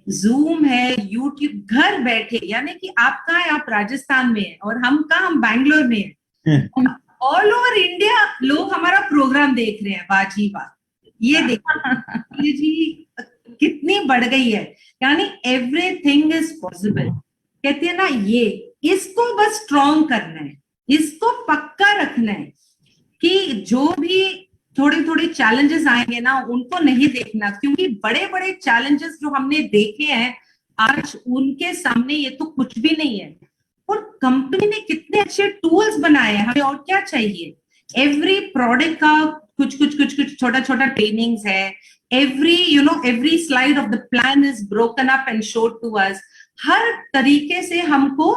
zoom है, यूट्यूब, घर बैठे, यानी कि आप कहाँ है, आप राजस्थान में है और हम कहाँ, हम बैंगलोर में है, ऑल ओवर इंडिया लोग हमारा प्रोग्राम देख रहे हैं। बाजी बात ये देखो ये जी कितनी बढ़ गई है, यानी एवरीथिंग इज पॉसिबल। कहते हैं ना, ये इसको बस स्ट्रॉन्ग करना है, इसको पक्का रखना है कि जो भी थोड़े थोड़े चैलेंजेस आएंगे ना, उनको नहीं देखना, क्योंकि बड़े बड़े चैलेंजेस जो हमने देखे हैं आज उनके सामने ये तो कुछ भी नहीं है। और कंपनी ने कितने अच्छे टूल्स बनाए हैं, हमें और क्या चाहिए। एवरी प्रोडक्ट का कुछ छोटा छोटा ट्रेनिंग्स है, every slide of the plan is broken up and showed to us। हर तरीके से हमको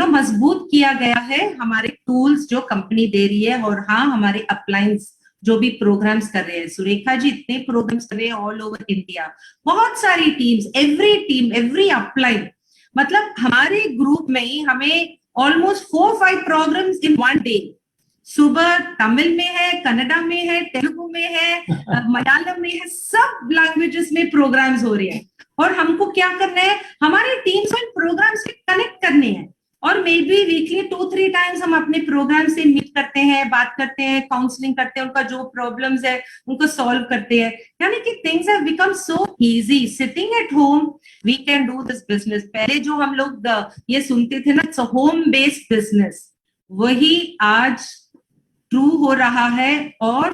मजबूत किया गया है, हमारे टूल्स जो कंपनी दे रही है। और हाँ, हमारे अपलाइंस जो भी प्रोग्राम्स कर रहे हैं, सुरेखा जी इतने प्रोग्राम्स कर रहे हैं ऑल ओवर इंडिया, बहुत सारी टीम्स, एवरी अपलाइन, मतलब हमारे ग्रुप में ही हमें almost 4-5 programmes in one day. सुबह तमिल में है, कन्नड़ा में है, तेलुगु में है, मलयालम में है, सब लैंग्वेजेस में प्रोग्राम्स हो रहे हैं। और हमको क्या करना है, हमारे टीम्स को इन प्रोग्राम से कनेक्ट करने हैं। और मे बी वीकली 2-3 टाइम्स हम अपने प्रोग्राम से मीट करते हैं, बात करते हैं, काउंसलिंग करते हैं, उनका जो प्रॉब्लम्स है उनको सॉल्व करते हैं। यानी कि things have become so easy, sitting at home we can do this business. पहले जो हम लोग ये सुनते थे ना, इट्स होम बेस्ड बिजनेस, वही आज ट्रू हो रहा है। और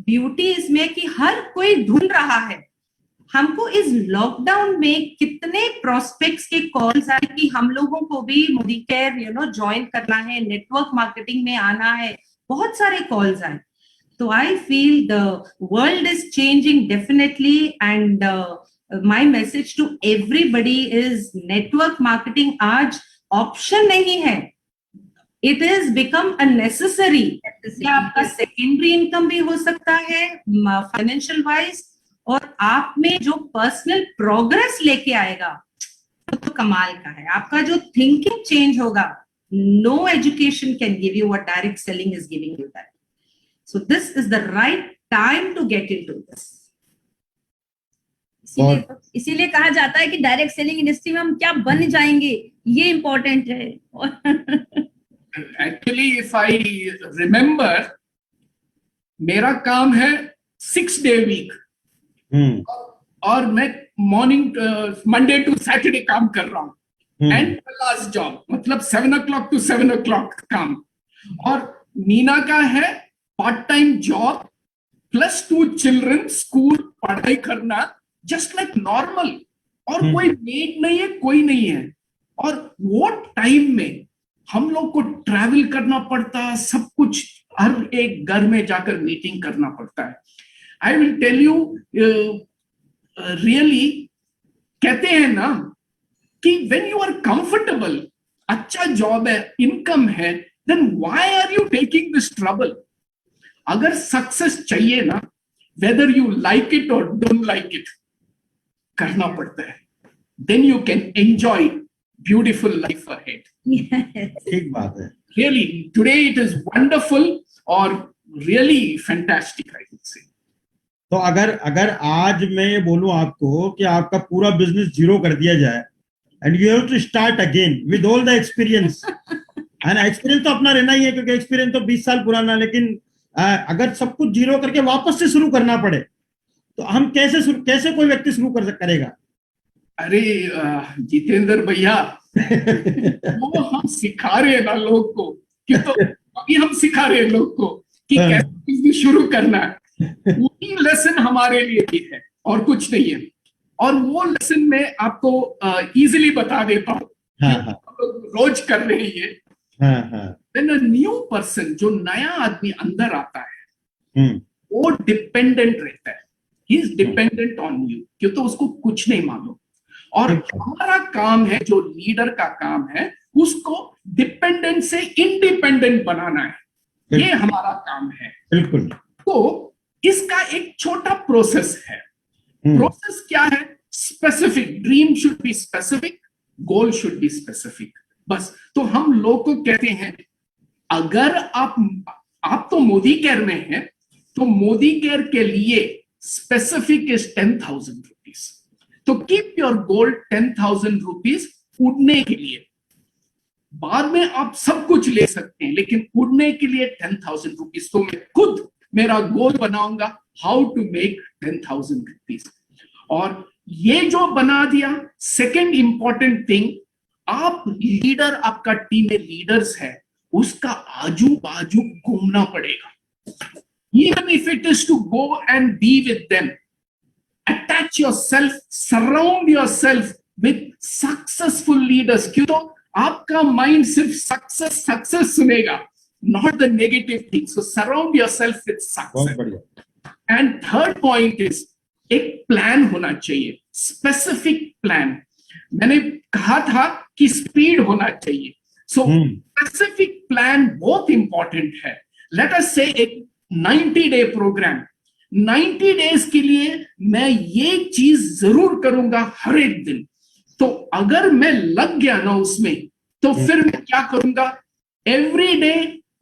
ब्यूटी इसमें कि हर कोई ढूंढ रहा है। हमको इस लॉकडाउन में कितने प्रोस्पेक्ट्स के कॉल्स आए कि हम लोगों को भी मोदी केयर ज्वाइन करना है, नेटवर्क मार्केटिंग में आना है, बहुत सारे कॉल्स आए। तो I feel the world is changing definitely, and my message to everybody is network marketing आज ऑप्शन नहीं है, it is become a necessary. आपका सेकेंडरी इनकम भी हो सकता है फाइनेंशियल वाइज, और आप में जो पर्सनल प्रोग्रेस लेके आएगा तो कमाल का है। आपका जो थिंकिंग चेंज होगा, no education can give you what direct selling is giving you that. So this is the right time to get into this. इसीलिए कहा जाता है कि डायरेक्ट सेलिंग इंडस्ट्री में हम क्या बन जाएंगे, ये इम्पोर्टेंट है। एक्चुअली इफ आई रिमेम्बर, मेरा काम है 6 डे वीक, और मैं मॉर्निंग मंडे टू सैटरडे काम कर रहा हूँ, एंड लास्ट जॉब मतलब 7 o'clock to 7 o'clock काम। और मीना का है part time job plus 2 children, school पढ़ाई करना जस्ट लाइक नॉर्मल, और कोई मेड नहीं है, कोई नहीं है। और वो टाइम में हम लोग को ट्रैवल करना पड़ता है, सब कुछ हर एक घर में जाकर मीटिंग करना पड़ता है। I will tell you really, कहते हैं ना कि व्हेन यू आर कंफर्टेबल, अच्छा जॉब है, इनकम है, then why are you taking this trouble? अगर सक्सेस चाहिए ना, वेदर यू लाइक इट और डोंट लाइक इट, करना पड़ता है, then you can enjoy beautiful life ahead. ठीक बात है। Really, today it is wonderful और really fantastic, I would say. तो अगर आज मैं ये बोलूं आपको कि आपका पूरा बिजनेस जीरो कर दिया जाए, and you have to start again with all the experience, and experience तो अपना रहना ही है क्योंकि एक्सपीरियंस तो 20 साल पुराना, लेकिन अगर सब कुछ जीरो करके वापस से शुरू करना पड़े तो हम कैसे कोई व्यक्ति शुरू करेगा? अरे जितेंद्र भैया, वो हम सिखा रहे हैं ना लोग को, कि तो अभी हम सिखा रहे हैं लोग को कि कैसे बिजनेस शुरू करना है। वही लेसन हमारे लिए भी है और कुछ नहीं है, और वो लेसन मैं आपको इजीली बता देता हूँ। रोज कर रहे हैं ये। When a new person, जो नया आदमी अंदर आता है, वो डिपेंडेंट रहता है, he is dependent on you, क्यों तो उसको कुछ नहीं मालूम। और हमारा काम है, जो लीडर का काम है, उसको डिपेंडेंट से इंडिपेंडेंट बनाना है, ये हमारा काम है। बिल्कुल। तो इसका एक छोटा प्रोसेस है। प्रोसेस क्या है? Specific, dream should be specific, goal should be specific, बस। तो हम लोग को कहते हैं, अगर आप तो मोदी केयर में हैं, तो मोदी केयर के लिए स्पेसिफिक इज 10,000 रुपीज। तो कीप योर गोल 10,000 रुपीज उड़ने के लिए। बाद में आप सब कुछ ले सकते हैं, लेकिन उड़ने के लिए 10,000 रुपीज। तो मैं खुद मेरा गोल बनाऊंगा, हाउ टू मेक 10,000 रुपीज। और ये जो बना दिया, सेकेंड इंपॉर्टेंट थिंग, आप लीडर, आपका टीम में लीडर्स है, उसका आजू बाजू घूमना पड़ेगा। Even if it is to go and be with them, attach yourself, surround yourself with successful leaders. क्यों तो आपका माइंड सिर्फ सक्सेस सुनेगा, not the negative things. So surround yourself with success. And third point is, एक plan होना चाहिए, specific plan. मैंने कहा था कि स्पीड होना चाहिए। सो स्पेसिफिक प्लान बहुत इंपॉर्टेंट है। लेट अस से एक 90 डे प्रोग्राम, 90 डेज के लिए मैं ये चीज जरूर करूंगा हर एक दिन। तो अगर मैं लग गया ना उसमें, तो फिर मैं क्या करूंगा? Every day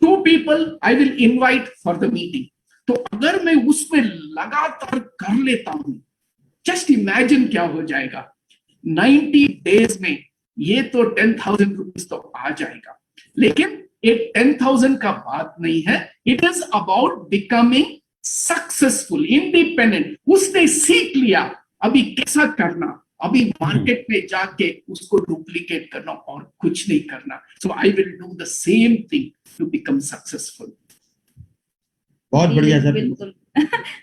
2 people I will invite for the meeting. तो अगर मैं उसमें लगातार कर लेता हूं, जस्ट इमेजिन क्या हो जाएगा 90 डेज में। ये तो 10,000 रुपीज तो आ जाएगा, लेकिन एक 10,000 का बात नहीं है। It is about becoming successful, independent. उसने सीख लिया अभी कैसा करना, अभी मार्केट में जाके उसको डुप्लीकेट करना और कुछ नहीं करना। So I will do the same thing to become successful. बहुत बढ़िया सर। बिल्कुल।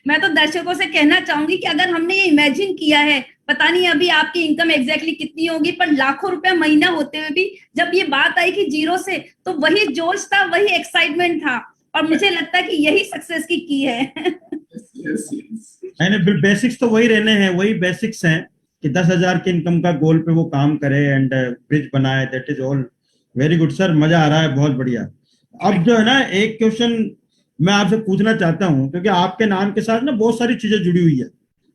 मैं तो दर्शकों से कहना चाहूंगी कि अगर हमने ये इमेजिन किया है, पता नहीं अभी आपकी इनकम एग्जैक्टली कितनी होगी, पर लाखों रुपया महीना होते हुए भी जब ये बात आई कि जीरो से, तो वही जोश था, वही एक्साइटमेंट था, और मुझे लगता है कि यही सक्सेस की है। बेसिक्स तो वही रहने हैं, वही बेसिक्स हैं कि 10,000 के इनकम का गोल पे वो काम करे एंड ब्रिज बनाए। That is all very good sir, मजा आ रहा है, बहुत बढ़िया। अब जो है ना, एक क्वेश्चन मैं आपसे पूछना चाहता हूं, क्योंकि आपके नाम के साथ ना बहुत सारी चीजें जुड़ी हुई है।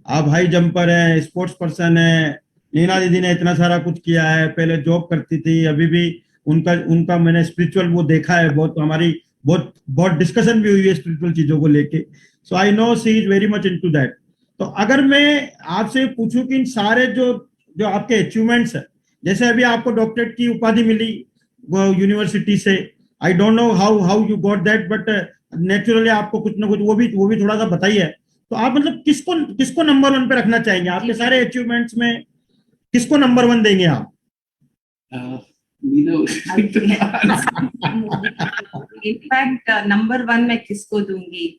आप हाई जंपर है, स्पोर्ट्स पर्सन है, नीना दीदी ने इतना सारा कुछ किया है, पहले जॉब करती थी, अभी भी उनका मैंने स्पिरिचुअल वो देखा है, बहुत हमारी बहुत डिस्कशन भी हुई है स्पिरिचुअल चीजों को लेके। So I know she is very much into that. तो अगर मैं आपसे पूछूं कि इन सारे जो जो आपके अचीवमेंट्स है, जैसे अभी आपको डॉक्टरेट की उपाधि मिली वो यूनिवर्सिटी से, I don't know how you got that, but naturally आपको कुछ ना कुछ वो भी थोड़ा सा बताइए। तो आप मतलब किसको नंबर 1 पे रखना चाहेंगे आपके सारे अचीवमेंट्स में? किसको नंबर 1 देंगे आप? इनफैक्ट नंबर 1 मैं किसको दूंगी?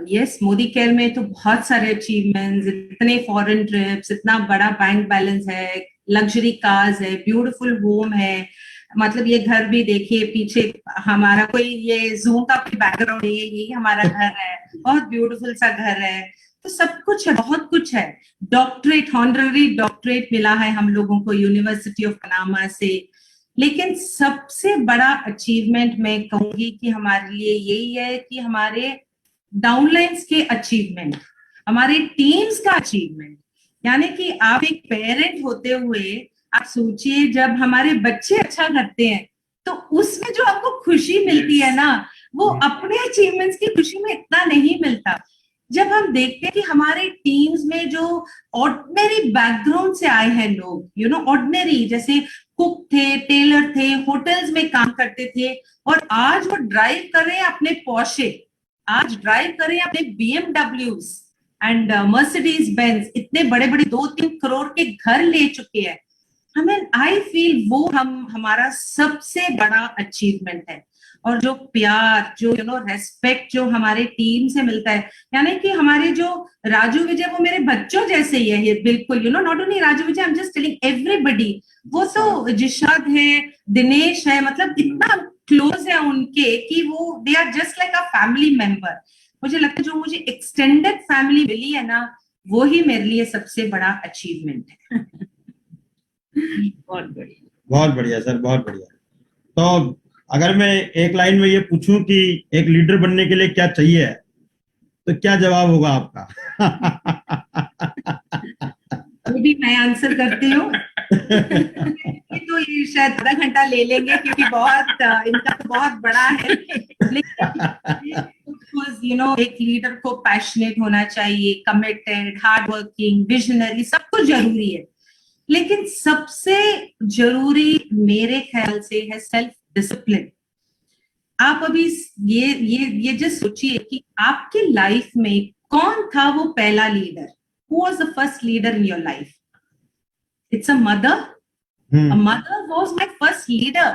यस, मोदी केयर में तो बहुत सारे अचीवमेंट्स, इतने फॉरेन ट्रिप्स, इतना बड़ा बैंक बैलेंस है, लग्जरी कार्स है, ब्यूटीफुल होम है। मतलब ये घर भी देखिए, पीछे हमारा कोई ये जूम का बैकग्राउंड है, यही हमारा घर है, बहुत ब्यूटीफुल सा घर है। तो सब कुछ है, बहुत कुछ है। डॉक्टरेट, ऑनररी डॉक्टरेट मिला है हम लोगों को यूनिवर्सिटी ऑफ पनामा से। लेकिन सबसे बड़ा अचीवमेंट मैं कहूंगी कि हमारे लिए यही है कि हमारे डाउनलाइंस के अचीवमेंट, हमारे टीम्स का अचीवमेंट। यानी कि आप एक पेरेंट होते हुए आप सोचिए, जब हमारे बच्चे अच्छा करते हैं तो उसमें जो आपको खुशी मिलती है ना, वो अपने अचीवमेंट्स की खुशी में इतना नहीं मिलता। जब हम देखते हैं कि हमारे टीम्स में जो ऑर्डिनरी बैकग्राउंड से आए हैं लोग, यू नो, ऑर्डिनरी, जैसे कुक थे, टेलर थे, होटल्स में काम करते थे, और आज वो ड्राइव कर रहे हैं अपने पोर्शे, आज ड्राइव कर रहे हैं अपने BMWs एंड मर्सिडीज बेंज, इतने बड़े बड़े 2-3 करोड़ के घर ले चुके हैं। हमें, आई फील वो हमारा सबसे बड़ा अचीवमेंट है। और जो प्यार, जो रेस्पेक्ट जो हमारे टीम से मिलता है, यानी कि हमारे जो राजू विजय, वो मेरे बच्चों जैसे ही है, बिल्कुल, not only Raju Vijay, I am just telling everybody. वो तो जिशाद है, दिनेश है, मतलब इतना क्लोज है उनके कि वो they are just like a family member. मुझे लगता है जो मुझे एक्सटेंडेड फैमिली मिली है ना, वो ही मेरे लिए सबसे बड़ा अचीवमेंट है। बहुत बढ़िया सर, बहुत बढ़िया। तो अगर मैं एक लाइन में ये पूछूं कि एक लीडर बनने के लिए क्या चाहिए, तो क्या जवाब होगा आपका? वो भी मैं आंसर करती हूँ। तो ये शायद आधा घंटा ले लेंगे, क्योंकि बहुत इनका तो बहुत बड़ा है। लेकिन एक लीडर को पैशनेट होना चाहिए, कमिटेड, हार्ड वर्किंग, विजनरी, सब कुछ जरूरी है। लेकिन सबसे जरूरी मेरे ख्याल से है सेल्फ डिसिप्लिन। आप अभी ये जस्ट सोचिए कि आपकी लाइफ में कौन था वो पहला leader? Who was the first leader in your life? It's a mother. A mother was my first leader.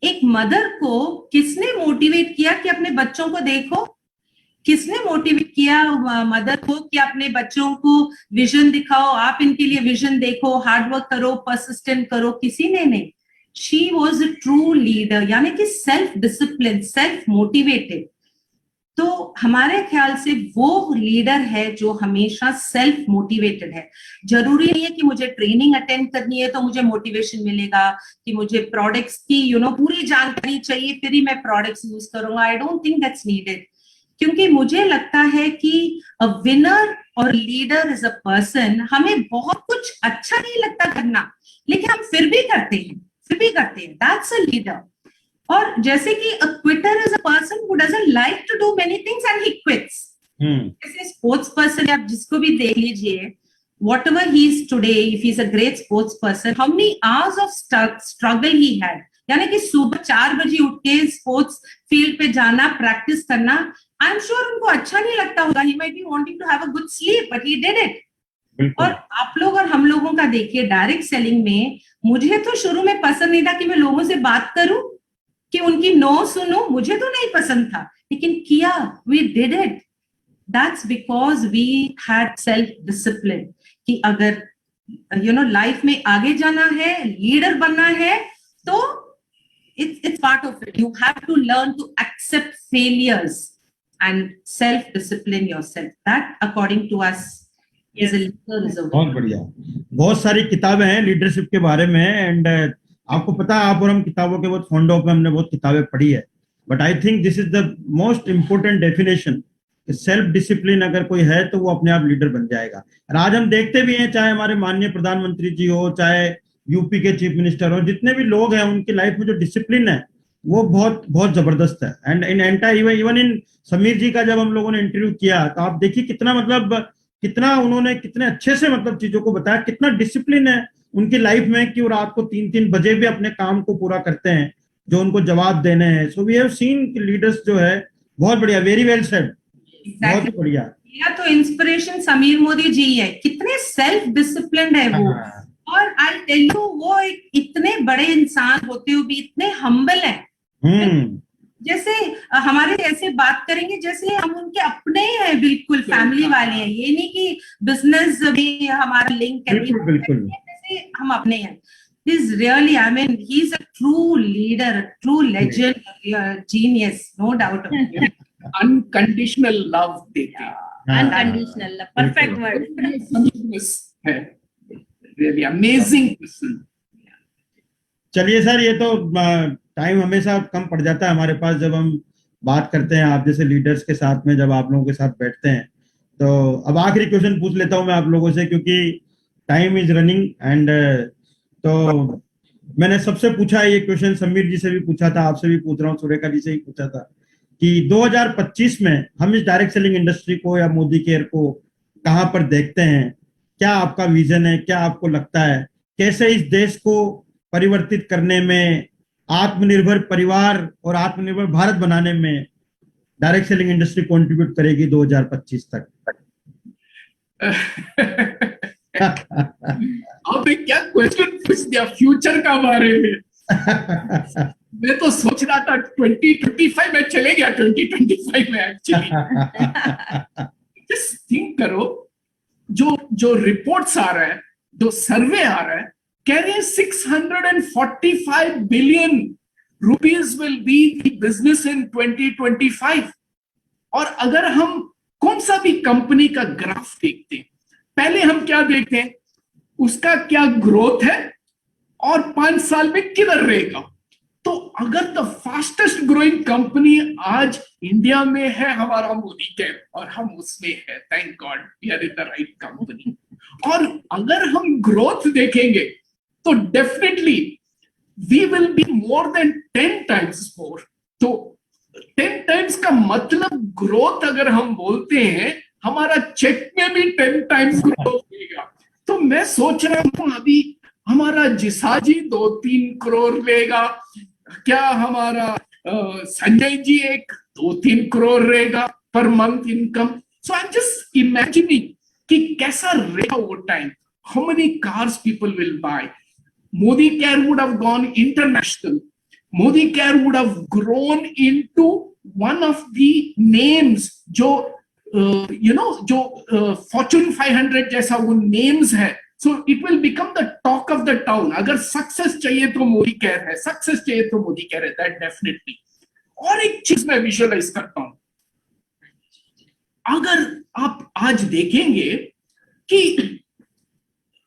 एक मदर को किसने मोटिवेट किया कि अपने बच्चों को देखो? किसने मोटिवेट किया मदर को कि अपने बच्चों को विजन दिखाओ, आप इनके लिए विजन देखो, हार्ड वर्क करो, परसिस्टेंट करो? किसी ने नहीं। She was a true leader, यानी कि सेल्फ डिसिप्लिन, सेल्फ मोटिवेटेड। तो हमारे ख्याल से वो लीडर है जो हमेशा सेल्फ मोटिवेटेड है। जरूरी नहीं है कि मुझे ट्रेनिंग अटेंड करनी है तो मुझे मोटिवेशन मिलेगा, कि मुझे प्रोडक्ट्स की पूरी जानकारी चाहिए फिर ही मैं प्रोडक्ट्स यूज करूंगा। I don't think that's needed, क्योंकि मुझे लगता है कि अ विनर और लीडर इज अ पर्सन, हमें बहुत कुछ अच्छा नहीं लगता करना, लेकिन हम फिर भी करते हैं, दैट्स अ लीडर। और जैसे कि a quitter is a person who doesn't like to do many things and he quits. जैसे स्पोर्ट्स पर्सन, आप जिसको भी देख लीजिए, whatever he is today, if he is a great sports person, how many hours of struggle he had, यानी कि सुबह 4 बजे उठ के स्पोर्ट्स फील्ड पे जाना, प्रैक्टिस करना। आई एम श्योर उनको अच्छा नहीं लगता होगा, he might be wanting to have a good sleep, but he did it. और आप लोग और हम लोगों का देखिए, डायरेक्ट सेलिंग में मुझे तो शुरू में पसंद नहीं था कि मैं लोगों से बात करूं, कि उनकी नो सुनो, मुझे तो नहीं पसंद था, लेकिन किया, we did it. That's because we had self discipline, कि अगर लाइफ में आगे जाना है, लीडर बनना है, तो it's part of it. You have to learn to accept failures and self discipline yourself. That according to us is a leader, is a बहुत बढ़िया। बहुत सारी किताबें हैं लीडरशिप के बारे में, एंड आपको पता है, आप और हम किताबों के बहुत फॉन्ड ऑफ, हमने बहुत किताबें पढ़ी है, but I think this is the most important definition. Self discipline अगर कोई है तो वो अपने आप लीडर बन जाएगा। और आज हम देखते भी हैं, चाहे हमारे माननीय प्रधानमंत्री जी हो, चाहे यूपी के चीफ मिनिस्टर हो, जितने भी लोग हैं, उनकी लाइफ में जो डिसिप्लिन है वो बहुत बहुत जबरदस्त है। And in entire even in Sameer ji का जब हम लोगों ने इंटरव्यू किया, तो आप देखिए कितना मतलब कितना उन्होंने कितने अच्छे से मतलब चीजों को बताया, कितना डिसिप्लिन है उनकी लाइफ में कि वो रात को 3-3 बजे भी अपने काम को पूरा करते हैं जो उनको जवाब देने हैं। So we have seen leaders जो है बहुत बढ़िया, वेरी वेल सेड, बहुत ही बढ़िया। या तो इंस्पिरेशन समीर मोदी जी है, कितने सेल्फ डिसिप्लिन्ड है वो। और आई टेल यू, वो इतने बड़े इंसान होते हुए भी इतने हम्बल है। जैसे हमारे ऐसे बात करेंगे जैसे हम उनके अपने हैं, बिल्कुल फैमिली वाले हैं। ये नहीं कि बिजनेस भी हमारा लिंक है, बिल्कुल जैसे हम अपने हैं। He's really, I mean, he's a true leader, a true legend, genius, no doubt about it. Unconditional love देते हैं, अनकंडीशनल, परफेक्ट वर्ड। Forgiveness है, really amazing person. चलिए सर, ये तो टाइम हमेशा कम पड़ जाता है हमारे पास जब हम बात करते हैं आप जैसे लीडर्स के साथ में, जब आप लोगों के साथ बैठते हैं। तो अब आखिरी क्वेश्चन पूछ लेता हूं मैं आप लोगों से, क्योंकि टाइम इज रनिंग एंड तो मैंने सबसे पूछा ये क्वेश्चन, समीर जी से भी पूछा था, आपसे भी पूछ रहा हूँ, सुरेखा जी से ही पूछा था कि 2025 में हम इस डायरेक्ट सेलिंग इंडस्ट्री को या मोदी केयर को कहाँ पर देखते हैं? क्या आपका विजन है? क्या आपको लगता है कैसे इस देश को परिवर्तित करने में, आत्मनिर्भर परिवार और आत्मनिर्भर भारत बनाने में डायरेक्ट सेलिंग इंडस्ट्री कंट्रीब्यूट करेगी 2025 तक? आपने क्या क्वेश्चन पूछ दिया फ्यूचर का बारे में। मैं तो सोच रहा था 2025 में, चले गया 2025 में एक्चुअली। जस्ट थिंक करो, जो रिपोर्ट्स आ रहा है, जो सर्वे आ रहा है, कह रहे हैं 645 billion rupees will be the business in 2025। और अगर हम कौन सा भी कंपनी का ग्राफ देखते हैं, पहले हम क्या देखते हैं, उसका क्या ग्रोथ है और 5 साल में किधर रहेगा। तो अगर द फास्टेस्ट ग्रोइंग कंपनी आज इंडिया में है हमारा मोदी केयर, और हम उसमें है, thank God we are in the right company. और अगर हम ग्रोथ देखेंगे तो definitely we will be more than 10 times more. तो 10 टाइम्स का मतलब ग्रोथ अगर हम बोलते हैं, हमारा चेक में भी 10 टाइम्स ग्रोथ होगा। तो मैं सोच रहा हूं अभी हमारा जिसाजी 2-3 करोड़ लेगा, क्या हमारा संजय जी 1-2-3 करोड़ रहेगा per month income. So I am just imagining कि कैसा रहेगा वो time, how many cars people will buy. Modi Care would have gone international. Modi Care would have grown into one of the names जो जो Fortune 500 जैसा वो names है। So it will become the talk of the town. अगर success चाहिए तो Modi care है, success चाहिए तो मोदी केयर है, that definitely। और एक चीज मैं विजुअलाइज करता हूं, अगर आप आज देखेंगे कि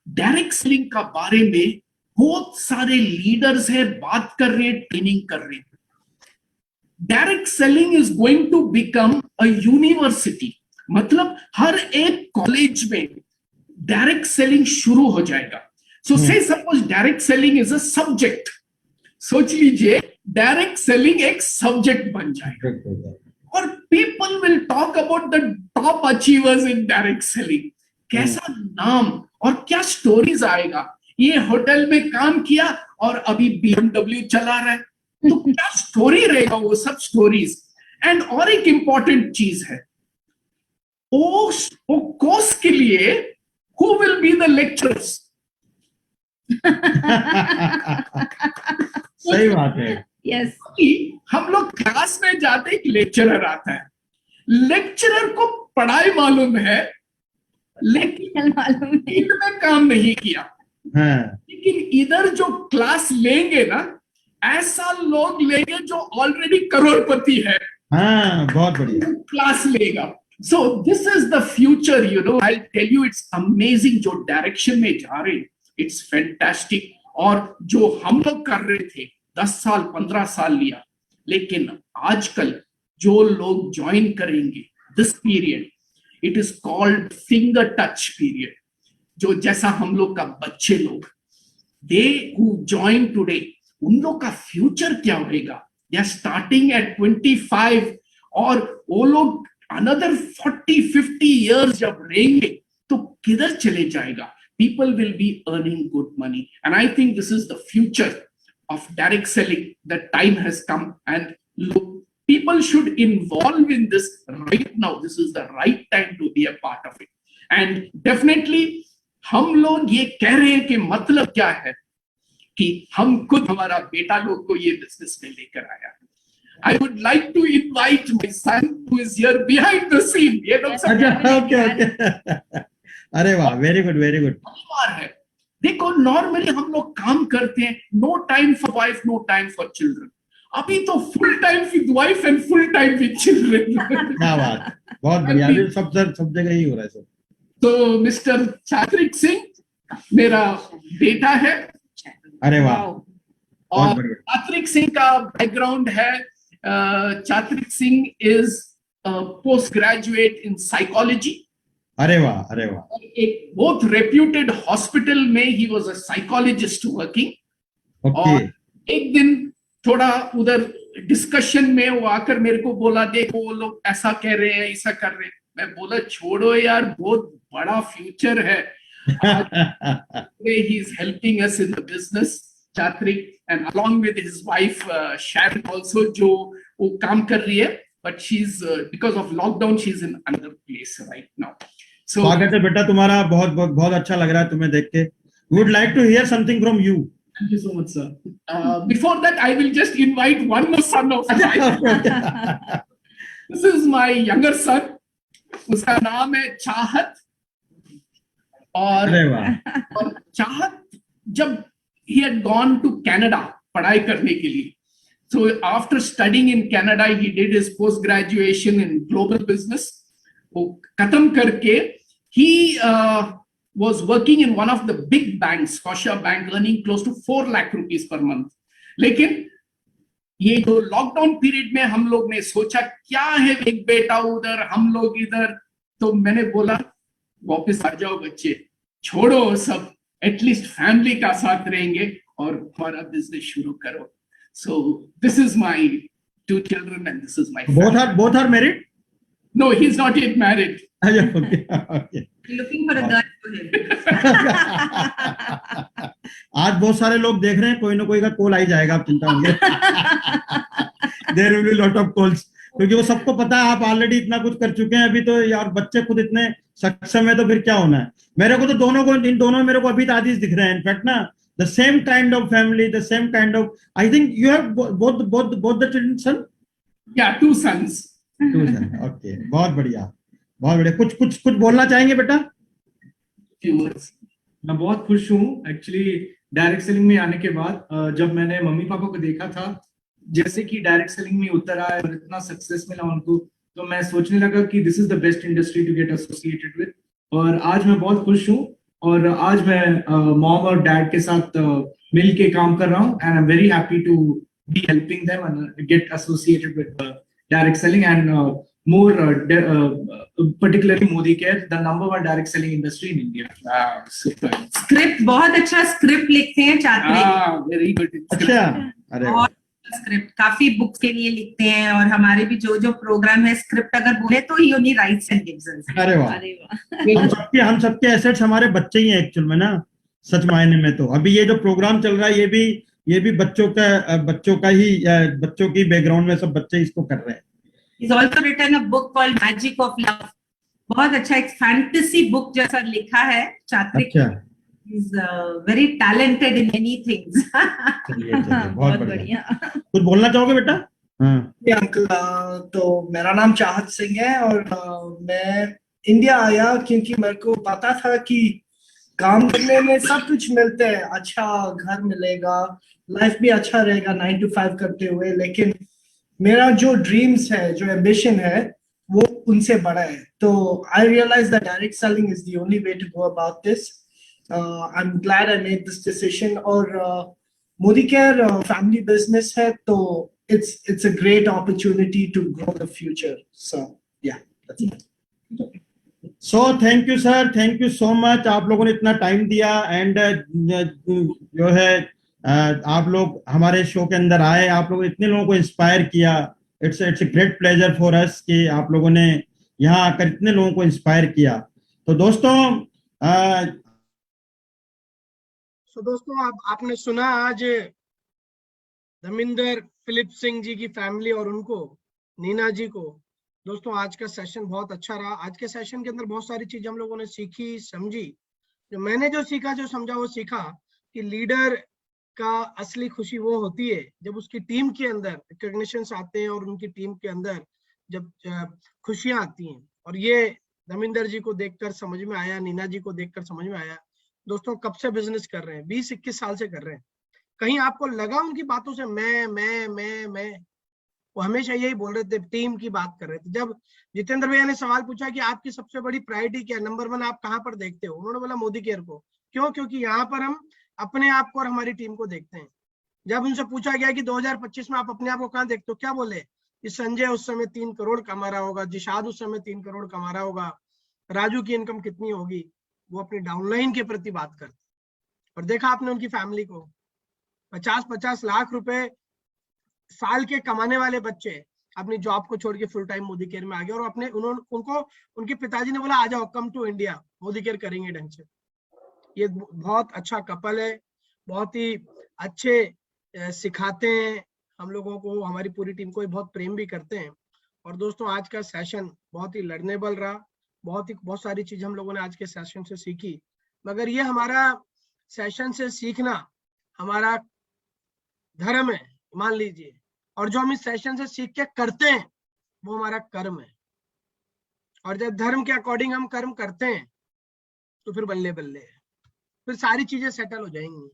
डायरेक्ट सेलिंग का बारे में बहुत सारे लीडर्स हैं, बात कर रहे हैं, ट्रेनिंग कर रहे हैं। Direct selling is going to become a university, मतलब हर एक कॉलेज में डायरेक्ट सेलिंग शुरू हो जाएगा। सो से suppose direct selling is a subject, सोच लीजिए डायरेक्ट सेलिंग एक सब्जेक्ट बन जाएगा और people will talk about the top achievers in direct selling. कैसा नाम और क्या स्टोरीज आएगा, ये होटल में काम किया और अभी BMW चला रहा है, तो क्या स्टोरी रहेगा वो सब स्टोरीज। एंड और एक इंपॉर्टेंट चीज है, वो कोर्स के लिए who will be the lecturers. सही बात है। यस, हम लोग क्लास में जाते, एक लेक्चरर आता है, लेक्चरर को पढ़ाई मालूम है लेकिन मालूम फील्ड में काम नहीं किया। लेकिन इधर जो क्लास लेंगे ना, ऐसा लोग लेंगे जो ऑलरेडी करोड़पति है। बहुत बढ़िया क्लास लेगा। So this is the future, you know, I tell you, it's amazing जो डायरेक्शन में जा रहे, इट्स फैंटास्टिक। और जो हम लोग कर रहे थे 10 साल 15 साल लिया, लेकिन आजकल जो लोग ज्वाइन करेंगे this period, it is called finger touch period. जो जैसा हम लोग का बच्चे लोग, दे हु जॉइन टुडे, उन लोग का फ्यूचर क्या होगा। दे आर स्टार्टिंग एट 25 और वो लोग अनदर 40-50 इयर्स जब रहेंगे किधर चले जाएगा? People will be earning good money, and I think this is the future of direct selling. The time has come, and look, people should involve in this right now. This is the right time to be a part of it. And definitely हम लोग ये कह रहे हैं कि मतलब क्या है कि हम खुद हमारा बेटा लोग को ये बिजनेस में लेकर आया। I would like to invite my son who is here behind the scene. ये लोग सब ओके अरे वाह, वेरी गुड वेरी गुड। परिवार है। देखो नॉर्मली हम लोग काम करते हैं, no time for wife, no time for children. अभी तो full time with wife and full time with children. क्या बात, बहुत बढ़िया। अभी सब जगह ही हो रहा है सब। तो मिस्टर चात्रिक सिंह मेरा बेटा है। अरे वाह, और चात्रिक सिंह का बैकग्राउंड है, Chatrik Singh is post graduate in psychology. अरे वाह, अरे वाह। एक बहुत रेप्यूटेड हॉस्पिटल में ही was a psychologist working. Okay. और एक दिन थोड़ा उधर डिस्कशन में वो आकर मेरे को बोला, देखो वो लोग ऐसा कह रहे हैं, ऐसा कर रहे हैं। मैं बोला छोड़ो यार, बहुत बड़ा फ्यूचर है। he is helping us in the business, Chatrik, and along with his wife Sharon also, जो वो काम कर रही है, but she's because of lockdown she's in another place right now. So स्वागत है बेटा तुम्हारा, बहुत बहुत बहुत अच्छा लग रहा है तुम्हें देख के। We would like to hear something from you. thank you so much, sir. Before that, I will just invite one more son of mine. This is my younger son. उसका नाम है चाहत। और चाहत जब he had gone to Canada पढ़ाई करने के लिए, so after studying in Canada he did his post graduation in global business. वो खत्म करके he was working in one of the big banks, Scotia Bank, earning close to 4 lakh rupees per month. लेकिन ये जो lockdown period में हम लोग ने सोचा क्या है, एक बेटा उधर हम लोग इधर, तो मैंने बोला वापस आ जाओ बच्चे, छोड़ो सब, एटलीस्ट फैमिली का साथ रहेंगे और हमारा बिजनेस शुरू करो। So this is my 2 children and this is my family. Both are married? No, he's not yet married. Okay. Looking for a girl for him. आज बहुत सारे लोग देख रहे हैं, कोई ना कोई का कॉल आ ही जाएगा, आप चिंता मत करिए। There will be lot of calls, क्योंकि वो सबको पता है आप ऑलरेडी इतना कुछ कर चुके हैं। अभी तो यार बच्चे खुद इतने सक्षम है तो फिर क्या होना है। मेरे को तो इन दोनों मेरे को अभी आदिश दिख रहे हैं। इनफैक्ट ना, the same kind of family, the same kind of, I think you have both the children son? Yeah, 2 sons. 2 sons. Okay, बहुत बढ़िया, बहुत बढ़िया। कुछ बोलना चाहेंगे बेटा? मैं बहुत खुश हूँ एक्चुअली डायरेक्ट सेलिंग में आने के बाद। जब मैंने मम्मी पापा को देखा था जैसे कि डायरेक्ट सेलिंग में उतर आए और इतना सक्सेस मिला उनको, तो मैं सोचने लगा कि this is the best industry to get associated with. और आज मैं बहुत खुश हूँ और आज मैं मॉम और डैड के साथ मिल के काम कर रहा हूँ and I am very happy to be helping them and get associated with direct selling and more particularly Modicare, the number 1 direct selling industry in India. Wow, super. Script बहुत अच्छा स्क्रिप्ट लिखते हैं चात्रिक। Very good. अच्छा, अरे वाह। Script काफी books के लिए लिखते हैं और हमारे भी जो प्रोग्राम है स्क्रिप्ट अगर बोले तो he only writes and gives us. अरे वाह। हम सबके एसेट्स हमारे बच्चे ही हैं एक्चुअल में ना, सच मायने में। तो अभी ये जो प्रोग्राम चल रहा है ये भी बच्चों की बैकग्राउंड में सब बच्चे इसको कर रहे हैं। He's also written a book called Magic of Love. बहुत अच्छा एक फैंटेसी बुक जैसा लिखा है चात्रिक। अच्छा। He's very talented in many things. बहुत बढ़िया। कुछ बोलना चाहोगे बेटा? हाँ अंकल, तो मेरा नाम चाहत सिंह है और मैं इंडिया आया क्योंकि मेरे को पता था कि काम करने में सब कुछ मिलते हैं, अच्छा घर मिलेगा, लाइफ भी अच्छा रहेगा 9 to 5 करते हुए, लेकिन मेरा जो ड्रीम्स है, जो एम्बिशन है, वो उनसे बड़ा है। तो I realize that direct selling is the only way to go about this. I am glad I made this decision. और मोदीकेयर फैमिली बिजनेस है, तो it's a great opportunity to grow the future. So yeah, that's it. So thank you sir, thank you so much। आप लोगों ने इतना time दिया and जो है आप लोग हमारे शो के अंदर आए, आप लोगों ने इतने लोगों को इंस्पायर किया। It's a great pleasure for us कि आप लोगों ने यहाँ आकर इतने लोगों को इंस्पायर किया। तो दोस्तों तो दोस्तों आपने सुना आज धर्मेंद्र फिलिप सिंह जी की फैमिली और उनको, नीना जी को। दोस्तों आज का सेशन बहुत अच्छा रहा। आज के सेशन के अंदर बहुत सारी चीजें हम लोगों ने सीखी, समझी। जो मैंने जो सीखा, जो समझा, वो सीखा कि लीडर का असली खुशी वो होती है जब उसकी टीम के अंदर रिकॉग्निशंस आते हैं और उनकी टीम के अंदर जब खुशियां आती हैं। और ये धर्मेंद्र जी को देखकर समझ में आया, नीना जी को देखकर समझ में आया। दोस्तों कब से बिजनेस कर रहे हैं? 20-21 साल से कर रहे हैं। कहीं आपको लगा उनकी बातों से मैं वो हमेशा यही बोल रहे थे, टीम की बात कर रहे थे। जब जितेंद्र भैया ने सवाल पूछा कि आपकी सबसे बड़ी प्रायोरिटी क्या है, नंबर 1 आप कहां पर देखते हो, उन्होंने बोला मोदी केयर को। क्यों? क्योंकि यहाँ पर हम अपने आप को और हमारी टीम को देखते हैं। जब उनसे पूछा गया कि 2025 में आप अपने आप को कहां देखते हो, क्या बोले? कि संजय उस समय 3 करोड़ कमा रहा होगा, जिशाद उस समय 3 करोड़ कमा रहा होगा, राजू की इनकम कितनी होगी। वो अपनी डाउनलाइन के प्रति बात करते। और देखा आपने उनकी फैमिली को, 50-50 लाख रुपए साल के कमाने वाले बच्चे अपनी जॉब को छोड़ के फुल टाइम मोदी केयर में आ गए। और अपने उनको उनके पिताजी ने बोला आ जाओ, come to India, Modicare करेंगे ढंग से। ये बहुत अच्छा कपल है, बहुत ही अच्छे सिखाते हैं हम लोगों को, हमारी पूरी टीम को बहुत प्रेम भी करते हैं। और दोस्तों आज का सेशन बहुत ही लर्नेबल रहा। बहुत सारी चीजें हम लोगों ने आज के सेशन से सीखी। मगर ये हमारा सेशन से सीखना हमारा धर्म है, मान लीजिए। और जो हम इस सेशन से सीख के करते हैं वो हमारा कर्म है। और जब धर्म के अकॉर्डिंग हम कर्म करते हैं तो फिर बल्ले बल्ले है, फिर सारी चीजें सेटल हो जाएंगी।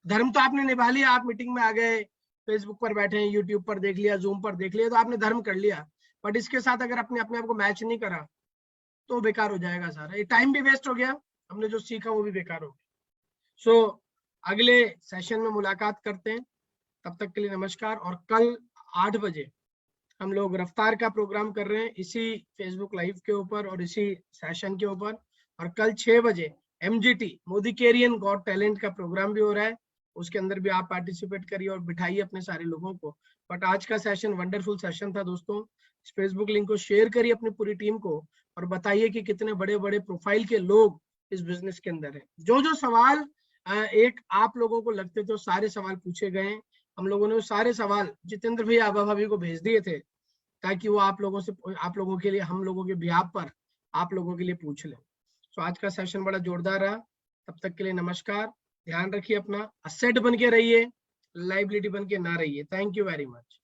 धर्म तो आपने निभा लिया, आप मीटिंग में आ गए, फेसबुक पर बैठे हैं, यूट्यूब पर देख लिया, जूम पर देख लिया, तो आपने धर्म कर लिया। बट इसके साथ अगर अपने आप को मैच नहीं करा तो बेकार हो जाएगा सारा। ये टाइम भी वेस्ट हो गया, हमने जो सीखा वो भी बेकार हो गया। सो अगले सेशन में मुलाकात करते हैं, तब तक के लिए नमस्कार। और कल 8 बजे हम लोग रफ्तार का प्रोग्राम कर रहे हैं इसी फेसबुक लाइव के ऊपर और इसी सेशन के ऊपर। और कल 6 बजे MGT मोदी केरियन गॉट टैलेंट का प्रोग्राम भी हो रहा है, उसके अंदर भी आप पार्टिसिपेट करिए और बिठाइए अपने सारे लोगों को। बट आज का सेशन वंडरफुल सेशन था दोस्तों। इस फेसबुक लिंक को शेयर करिए अपनी पूरी टीम को और बताइए कि कितने बड़े बड़े प्रोफाइल के लोग इस बिजनेस के अंदर है। जो सवाल एक आप लोगों को लगते थे, सारे सवाल पूछे गए। हम लोगों ने सारे सवाल जितेंद्र भैया आभा भाभी को भेज दिए थे ताकि वो आप लोगों के लिए, हम लोगों के बिहाफ पर आप लोगों के लिए पूछ लें। तो आज का सेशन बड़ा जोरदार रहा। तब तक के लिए नमस्कार। ध्यान रखिए अपना, असेट बन के रहिए, लाइबिलिटी बन के ना रहिए। Thank you very much.